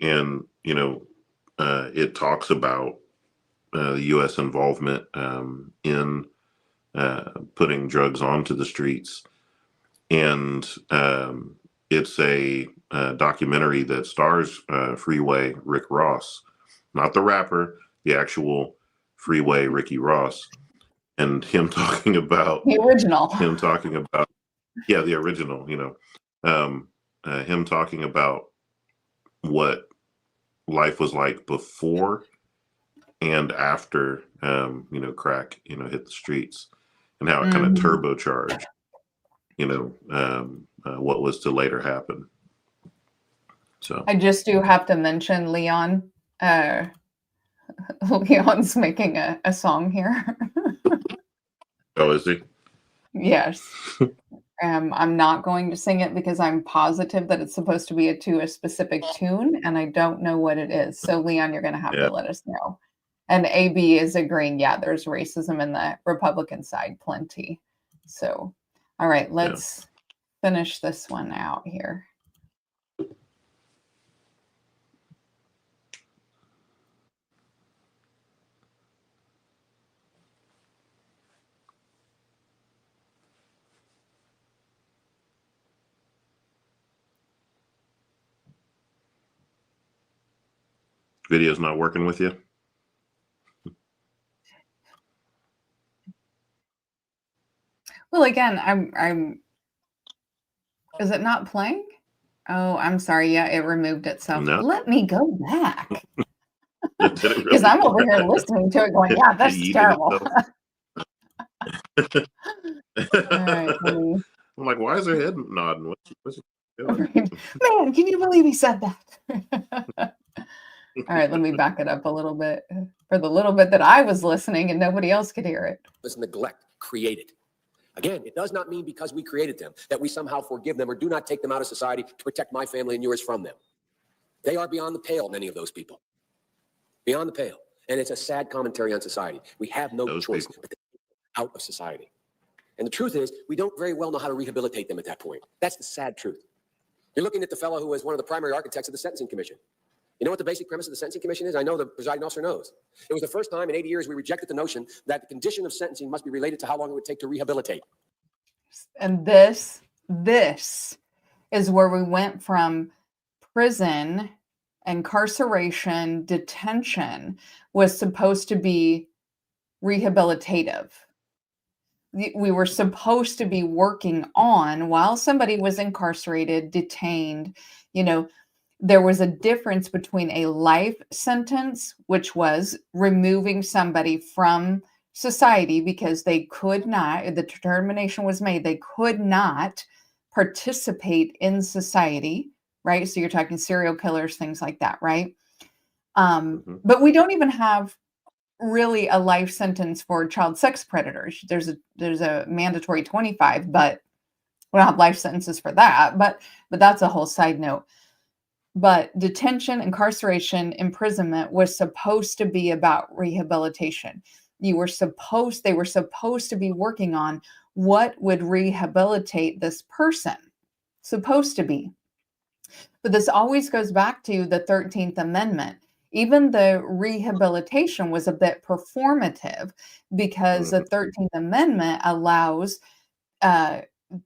and it talks about the U.S. involvement in putting drugs onto the streets, and it's a documentary that stars Freeway Rick Ross, not the rapper, the actual Freeway Ricky Ross, and him talking about the original. The original. Him talking about what life was like before and after crack hit the streets, and how it kind of turbocharged what was to later happen. So I just do have to mention Leon. Leon's making a song here. Oh, is he? Yes. I'm not going to sing it because I'm positive that it's supposed to be to a specific tune, and I don't know what it is. So, Leon, you're going to have to let us know. And AB is agreeing, yeah, there's racism in the Republican side, plenty. So, all right, let's finish this one out here. Video's not working with you? Well, again, I'm is it not playing? Oh, I'm sorry. Yeah, it removed itself. No. Let me go back. Did it really? Because I'm over here listening to it going, yeah, that's terrible. All right, I'm like, why is her head nodding? What's she doing? Man, can you believe he said that? All right, let me back it up a little bit for the little bit that I was listening and nobody else could hear it. This neglect created. Again, it does not mean because we created them that we somehow forgive them or do not take them out of society to protect my family and yours from them. They are beyond the pale, many of those people. Beyond the pale. And it's a sad commentary on society. We have no choice but to take them out of society. And the truth is, we don't very well know how to rehabilitate them at that point. That's the sad truth. You're looking at the fellow who was one of the primary architects of the Sentencing Commission. You know what the basic premise of the Sentencing Commission is? I know the presiding officer knows. It was the first time in 80 years we rejected the notion that the condition of sentencing must be related to how long it would take to rehabilitate. And this is where we went from prison, incarceration, detention was supposed to be rehabilitative. We were supposed to be working on while somebody was incarcerated, detained, there was a difference between a life sentence, which was removing somebody from society because they could not, the determination was made, they could not participate in society, right? So you're talking serial killers, things like that, right? But we don't even have really a life sentence for child sex predators. There's a mandatory 25, but we don't have life sentences for that. But that's a whole side note. But detention, incarceration, imprisonment was supposed to be about rehabilitation. They were supposed to be working on what would rehabilitate this person. Supposed to be. But this always goes back to the 13th Amendment. Even the rehabilitation was a bit performative because the 13th Amendment allows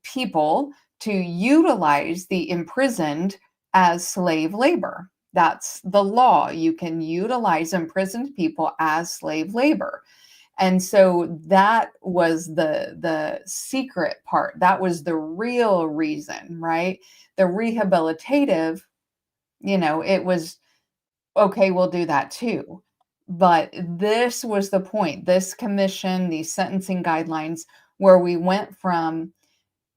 people to utilize the imprisoned as slave labor. That's the law. You can utilize imprisoned people as slave labor. And so that was the secret part. That was the real reason, right? The rehabilitative, it was, okay, we'll do that too. But this was the point, this commission, these sentencing guidelines, where we went from,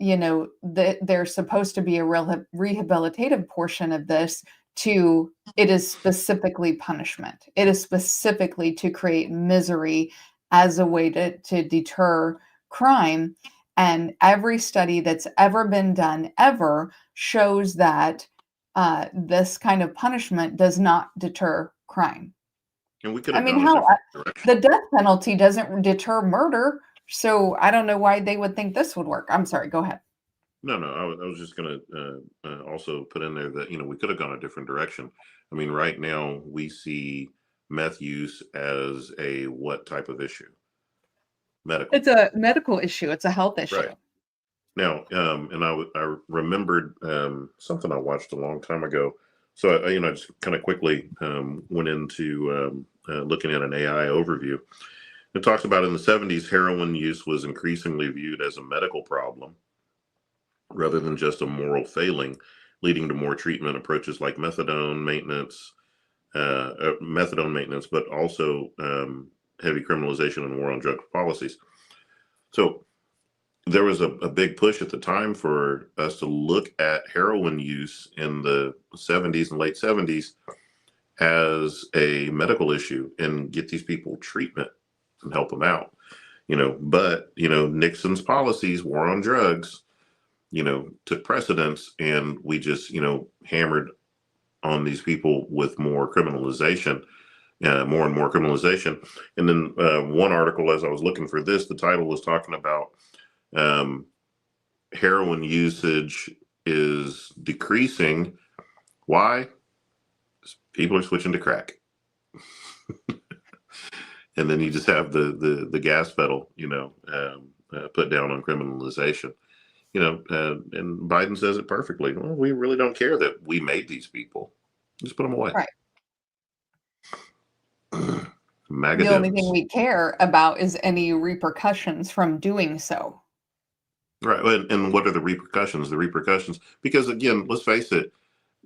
there's supposed to be a real rehabilitative portion of this to it is specifically punishment. It is specifically to create misery as a way to deter crime. And every study that's ever been done ever shows that this kind of punishment does not deter crime. And we could have the death penalty doesn't deter murder. So I don't know why they would think this would work. I'm sorry, go ahead. No, I was just going to also put in there that, we could have gone a different direction. I mean, right now we see meth use as a what type of issue? Medical. It's a medical issue. It's a health issue. Right. Now, and I remembered something I watched a long time ago. So, I just kind of quickly went into looking at an AI overview. It talks about in the 70s, heroin use was increasingly viewed as a medical problem rather than just a moral failing, leading to more treatment approaches like methadone maintenance, but also heavy criminalization and war on drug policies. So there was a big push at the time for us to look at heroin use in the 70s and late 70s as a medical issue and get these people treatment and help them out. But Nixon's policies, war on drugs, took precedence, and we just, hammered on these people with more criminalization, more and more criminalization. And then one article, as I was looking for this, the title was talking about heroin usage is decreasing. Why? People are switching to crack. And then you just have the gas pedal, put down on criminalization. And Biden says it perfectly. Well, we really don't care that we made these people. Just put them away. Right. MAGA the only thing we care about is any repercussions from doing so. Right. And what are the repercussions? Because again, let's face it,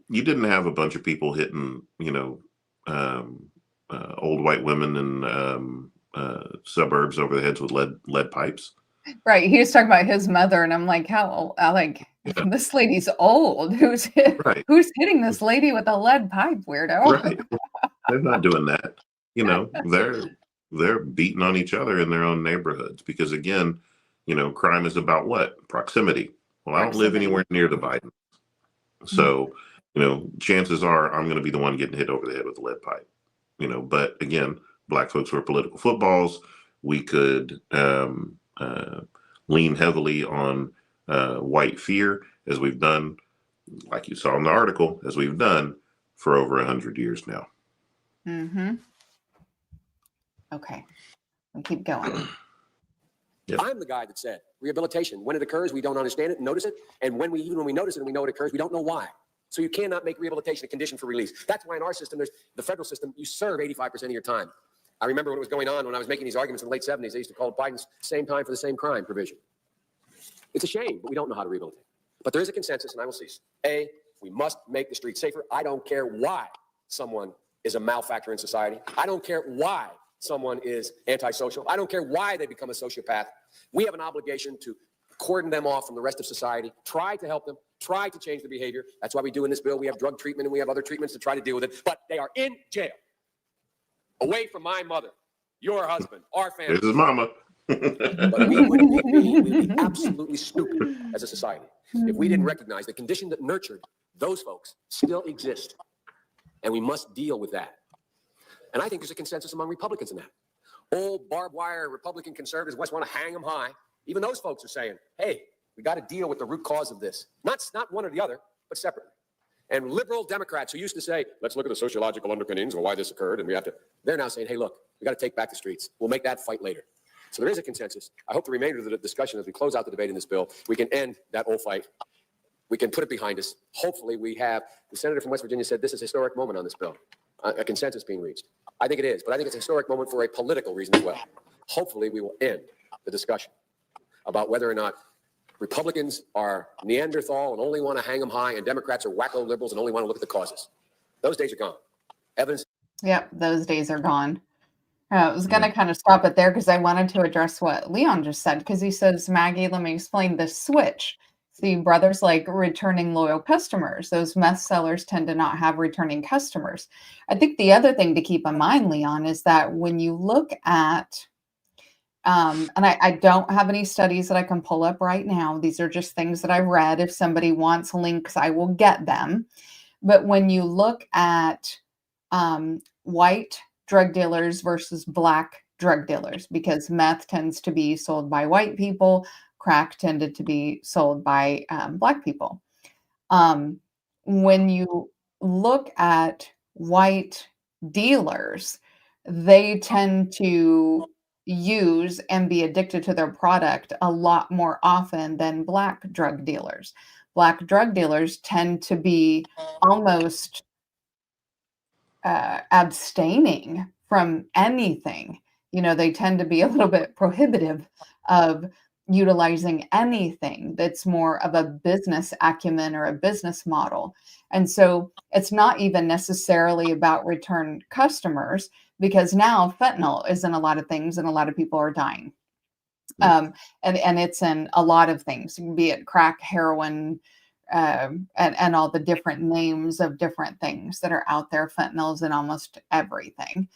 you didn't have a bunch of people hitting, old white women in suburbs over the heads with lead pipes. Right. He was talking about his mother, and I'm like, this lady's old. Who's hitting this lady with a lead pipe, weirdo? Right. They're not doing that. They're beating on each other in their own neighborhoods because, again, crime is about what? Proximity. Well, I don't live Proximity. anywhere near the Biden. So, chances are I'm going to be the one getting hit over the head with a lead pipe. But again, black folks were political footballs. We could lean heavily on white fear, as we've done, like you saw in the article, as we've done for over 100 years now. Mm-hmm. Okay, we'll keep going. Yep. I'm the guy that said rehabilitation, when it occurs, we don't understand it and notice it. And even when we notice it and we know it occurs, we don't know why. So you cannot make rehabilitation a condition for release. That's why in our system, there's the federal system, you serve 85% of your time. I remember what was going on when I was making these arguments in the late 70s. They used to call it Biden's same time for the same crime provision. It's a shame, but we don't know how to rehabilitate. But there is a consensus, and I will cease. A, we must make the streets safer. I don't care why someone is a malefactor in society. I don't care why someone is antisocial. I don't care why they become a sociopath. We have an obligation to cordon them off from the rest of society, try to help them, try to change their behavior. That's why we do in this bill. We have drug treatment and we have other treatments to try to deal with it. But they are in jail, away from my mother, your husband, our family. This is mama. But we would be absolutely stupid as a society if we didn't recognize the condition that nurtured those folks still exist. And we must deal with that. And I think there's a consensus among Republicans in that. Old barbed wire Republican conservatives want to hang them high. Even those folks are saying, hey, we got to deal with the root cause of this. Not one or the other, but separately. And liberal Democrats who used to say, let's look at the sociological underpinnings of why this occurred, and they're now saying, hey, look, we got to take back the streets. We'll make that fight later. So there is a consensus. I hope the remainder of the discussion, as we close out the debate in this bill, we can end that old fight. We can put it behind us. Hopefully we have, the senator from West Virginia said this is a historic moment on this bill, a consensus being reached. I think it is, but I think it's a historic moment for a political reason as well. Hopefully we will end the discussion about whether or not Republicans are Neanderthal and only want to hang them high, and Democrats are wacko liberals and only want to look at the causes. Those days are gone. Evidence. Yep, those days are gone. I was going to kind of stop it there because I wanted to address what Leon just said, because he says, Maggie, let me explain this switch. See, brothers like returning loyal customers. Those meth sellers tend to not have returning customers. I think the other thing to keep in mind, Leon, is that when you look at, and I don't have any studies that I can pull up right now. These are just things that I've read. If somebody wants links, I will get them. But when you look at white drug dealers versus black drug dealers, because meth tends to be sold by white people, crack tended to be sold by black people. When you look at white dealers, they tend to use and be addicted to their product a lot more often than black drug dealers. Black drug dealers tend to be almost abstaining from anything. They tend to be a little bit prohibitive of utilizing anything that's more of a business acumen or a business model. And so it's not even necessarily about return customers, because now fentanyl is in a lot of things and a lot of people are dying. And it's in a lot of things, be it crack, heroin, and all the different names of different things that are out there. Fentanyl's in almost everything.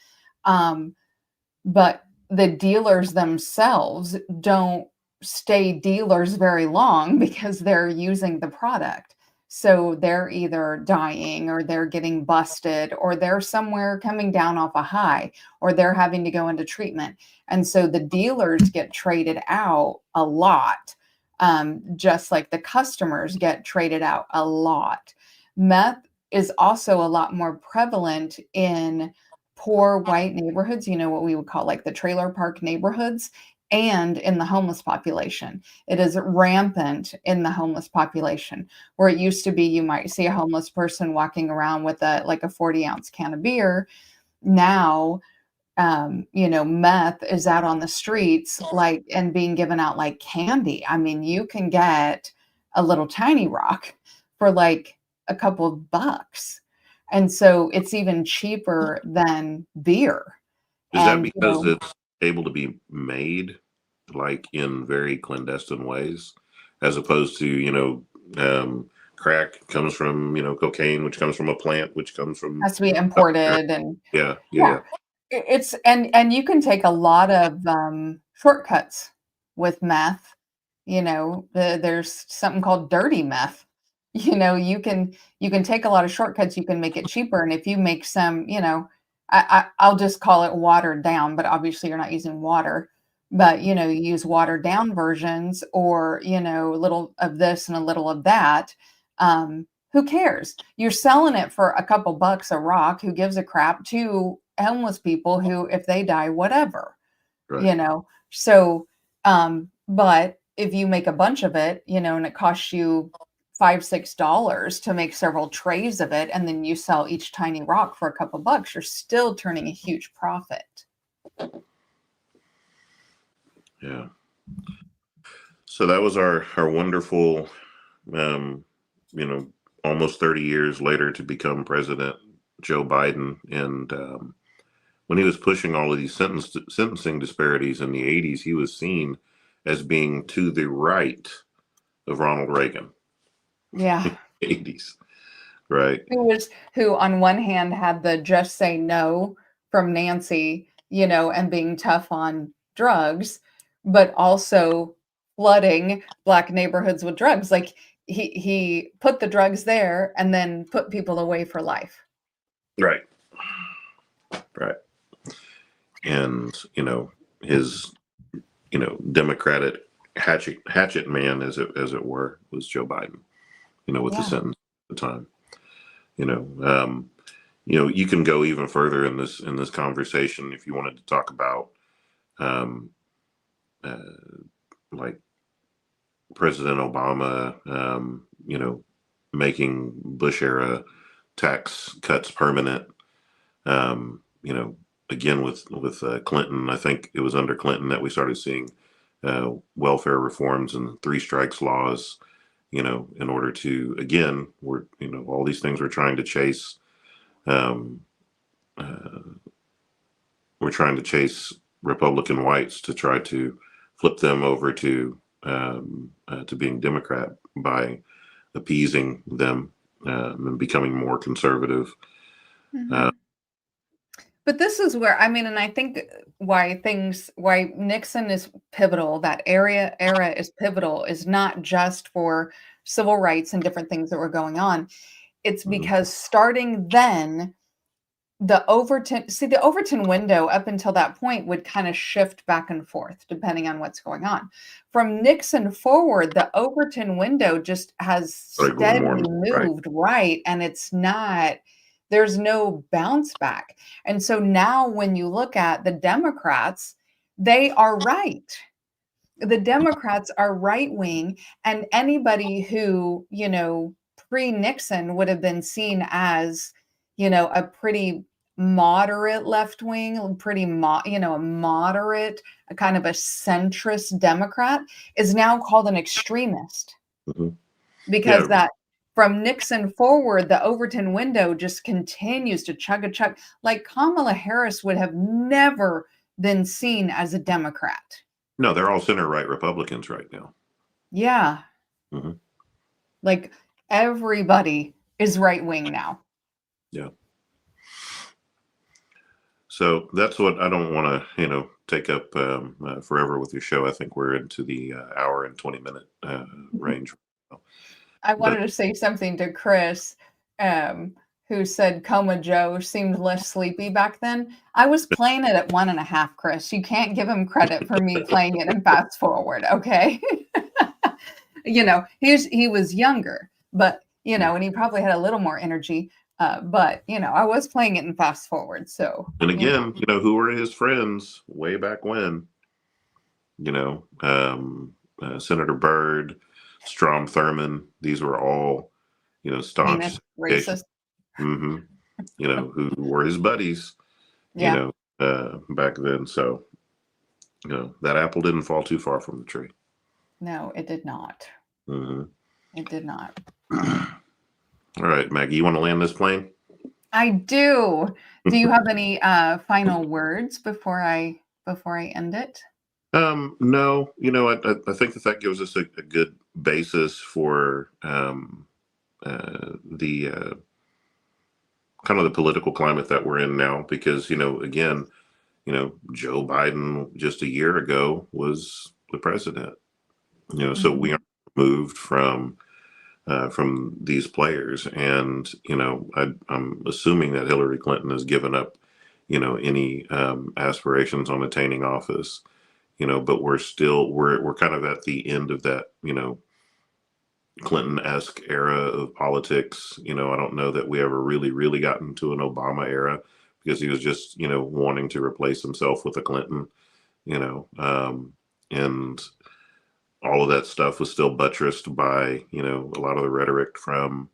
But the dealers themselves don't stay dealers very long because they're using the product. So they're either dying, or they're getting busted, or they're somewhere coming down off a high, or they're having to go into treatment. And so the dealers get traded out a lot, just like the customers get traded out a lot. Meth is also a lot more prevalent in poor white neighborhoods, what we would call like the trailer park neighborhoods, and in the homeless population. It is rampant in the homeless population, where it used to be you might see a homeless person walking around with a 40-ounce can of beer. Now, meth is out on the streets and being given out like candy. I mean, you can get a little tiny rock for like a couple of bucks. And so it's even cheaper than beer. Is that because it's able to be made like in very clandestine ways, as opposed to, crack comes from, cocaine, which comes from a plant, which comes from has to be imported. And yeah. It's and you can take a lot of shortcuts with meth there's something called dirty meth. You can take a lot of shortcuts, you can make it cheaper. And if you make some, I'll just call it watered down, but obviously you're not using water. But you use watered down versions, or a little of this and a little of that. Who cares? You're selling it for a couple bucks a rock. Who gives a crap? To homeless people who, if they die, whatever. Right. So but if you make a bunch of it, and it costs you $5-6 to make several trays of it, and then you sell each tiny rock for a couple bucks, you're still turning a huge profit. Yeah. So that was our wonderful, almost 30 years later to become president, Joe Biden. And when he was pushing all of these sentencing disparities in the 80s, he was seen as being to the right of Ronald Reagan. Yeah. 80s, right? Who on one hand had the just say no from Nancy, and being tough on drugs, but also flooding Black neighborhoods with drugs. Like he put the drugs there and then put people away for life. Right. Right. And, his, Democratic hatchet man, as it were, was Joe Biden, with the sentence at the time. You can go even further in this conversation if you wanted to talk about like President Obama, making Bush era tax cuts permanent. Again with Clinton, I think it was under Clinton that we started seeing welfare reforms and three strikes laws. In order to, again, all these things we're trying to chase. We're trying to chase Republican whites to try to flip them over to being Democrat by appeasing them and becoming more conservative. Mm-hmm. But this is where, and I think why Nixon is pivotal, that era is pivotal, is not just for civil rights and different things that were going on. It's because starting then, the Overton window up until that point would kind of shift back and forth depending on what's going on. From Nixon forward, the Overton window just has steadily moved right, and there's no bounce back. And so now when you look at the Democrats, they are right. The Democrats are right wing, and anybody who, pre-Nixon would have been seen as, a pretty moderate left wing, a moderate, a kind of a centrist Democrat, is now called an extremist. Mm-hmm. Because that from Nixon forward, the Overton window just continues to chug. Like Kamala Harris would have never been seen as a Democrat. No, they're all center-right Republicans right now. Yeah. Mm-hmm. Like everybody is right-wing now. Yeah. So that's what I don't want to, take up forever with your show. I think we're into the hour and 20-minute range. I wanted to say something to Chris, who said Coma Joe seemed less sleepy back then. I was playing it at 1.5, Chris. You can't give him credit for me playing it in fast forward, okay? He was younger, but, and he probably had a little more energy. But, I was playing it in fast forward. So, and again, who were his friends way back when? Senator Byrd, Strom Thurmond, these were all, staunch racist. Mm-hmm. Who were his buddies, back then. So, that apple didn't fall too far from the tree. No, it did not. Mm-hmm. It did not. All right, Maggie, you want to land this plane? I do. Do you have any final words before I end it? No, I think that gives us a good basis for the kind of the political climate that we're in now, because, again, Joe Biden just a year ago was the president. So we are removed from these players, and I'm assuming that Hillary Clinton has given up any aspirations on attaining office. But we're kind of at the end of that Clinton-esque era of politics. I don't know that we ever really got into an Obama era, because he was just wanting to replace himself with a Clinton. And all of that stuff was still buttressed by a lot of the rhetoric from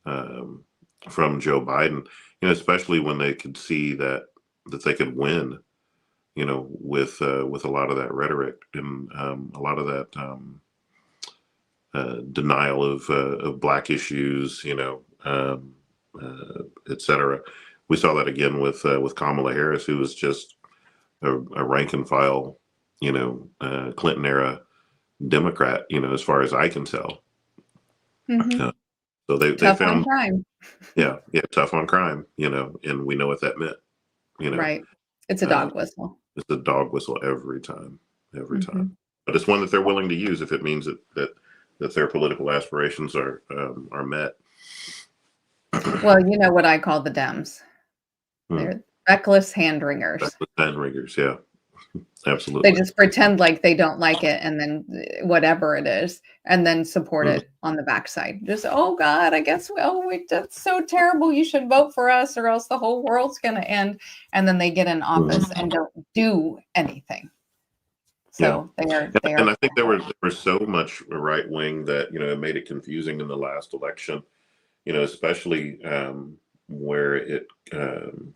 Joe Biden. Especially when they could see that they could win. With a lot of that rhetoric and a lot of that denial of Black issues, et cetera. We saw that again with Kamala Harris, who was just a rank and file, Clinton era Democrat, as far as I can tell. So they Tough on found, crime. yeah, tough on crime, and we know what that meant. Right. It's a dog whistle. It's a dog whistle every time. But it's one that they're willing to use if it means that their political aspirations are met. Well, you know what I call the Dems. They're reckless hand wringers. Reckless hand wringers, yeah. Absolutely. They just pretend like they don't like it, and then whatever it is, and then support it on the backside. Just, oh God, I guess, that's so terrible. You should vote for us, or else the whole world's going to end. And then they get in office and don't do anything. So they are. And I think there was so much right wing that it made it confusing in the last election. Especially where it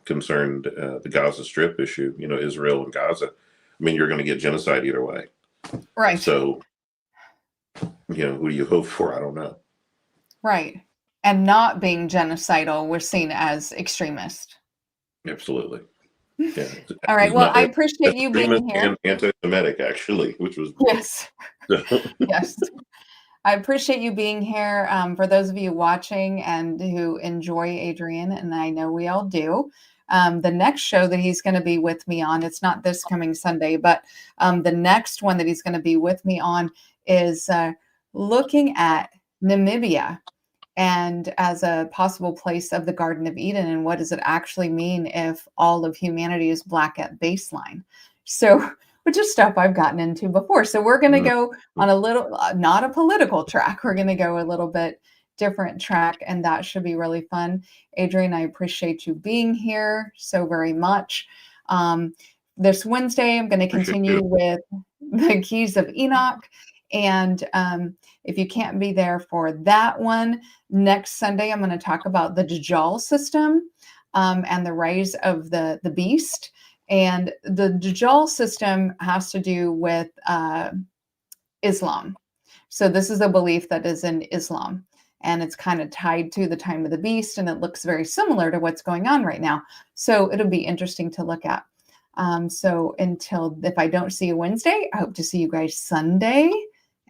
concerned the Gaza Strip issue. Israel and Gaza. I mean, you're going to get genocide either way. Right. So, who do you hope for? I don't know. Right. And not being genocidal was seen as extremist. Absolutely. Yeah. All right. Well, I appreciate you being here. And anti-Semitic, actually, which was. Yes. Yes. I appreciate you being here. For those of you watching and who enjoy Adrian, and I know we all do, the next show that he's going to be with me on, it's not this coming Sunday, but the next one that he's going to be with me on is looking at Namibia and as a possible place of the Garden of Eden, and what does it actually mean if all of humanity is Black at baseline? So, which is stuff I've gotten into before. So we're going to go on a little, not a political track. We're going to go a little bit different track, and that should be really fun. Adrian, I appreciate you being here so very much. This Wednesday, I'm going to continue with the Keys of Enoch. And if you can't be there for that one, next Sunday, I'm going to talk about the Dajjal system and the rise of the beast. And the Dajjal system has to do with Islam. So this is a belief that is in Islam, and it's kind of tied to the time of the beast, and it looks very similar to what's going on right now. So it'll be interesting to look at. So if I don't see you Wednesday, I hope to see you guys Sunday.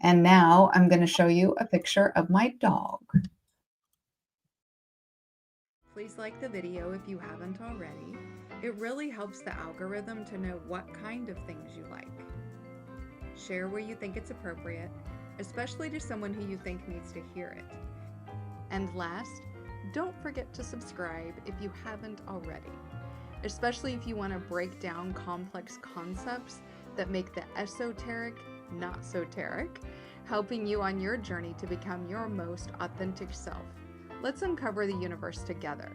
And now I'm going to show you a picture of my dog. Please like the video if you haven't already. It really helps the algorithm to know what kind of things you like. Share where you think it's appropriate, especially to someone who you think needs to hear it. And last, don't forget to subscribe if you haven't already, especially if you want to break down complex concepts that make the esoteric not so teric, helping you on your journey to become your most authentic self. Let's uncover the universe together.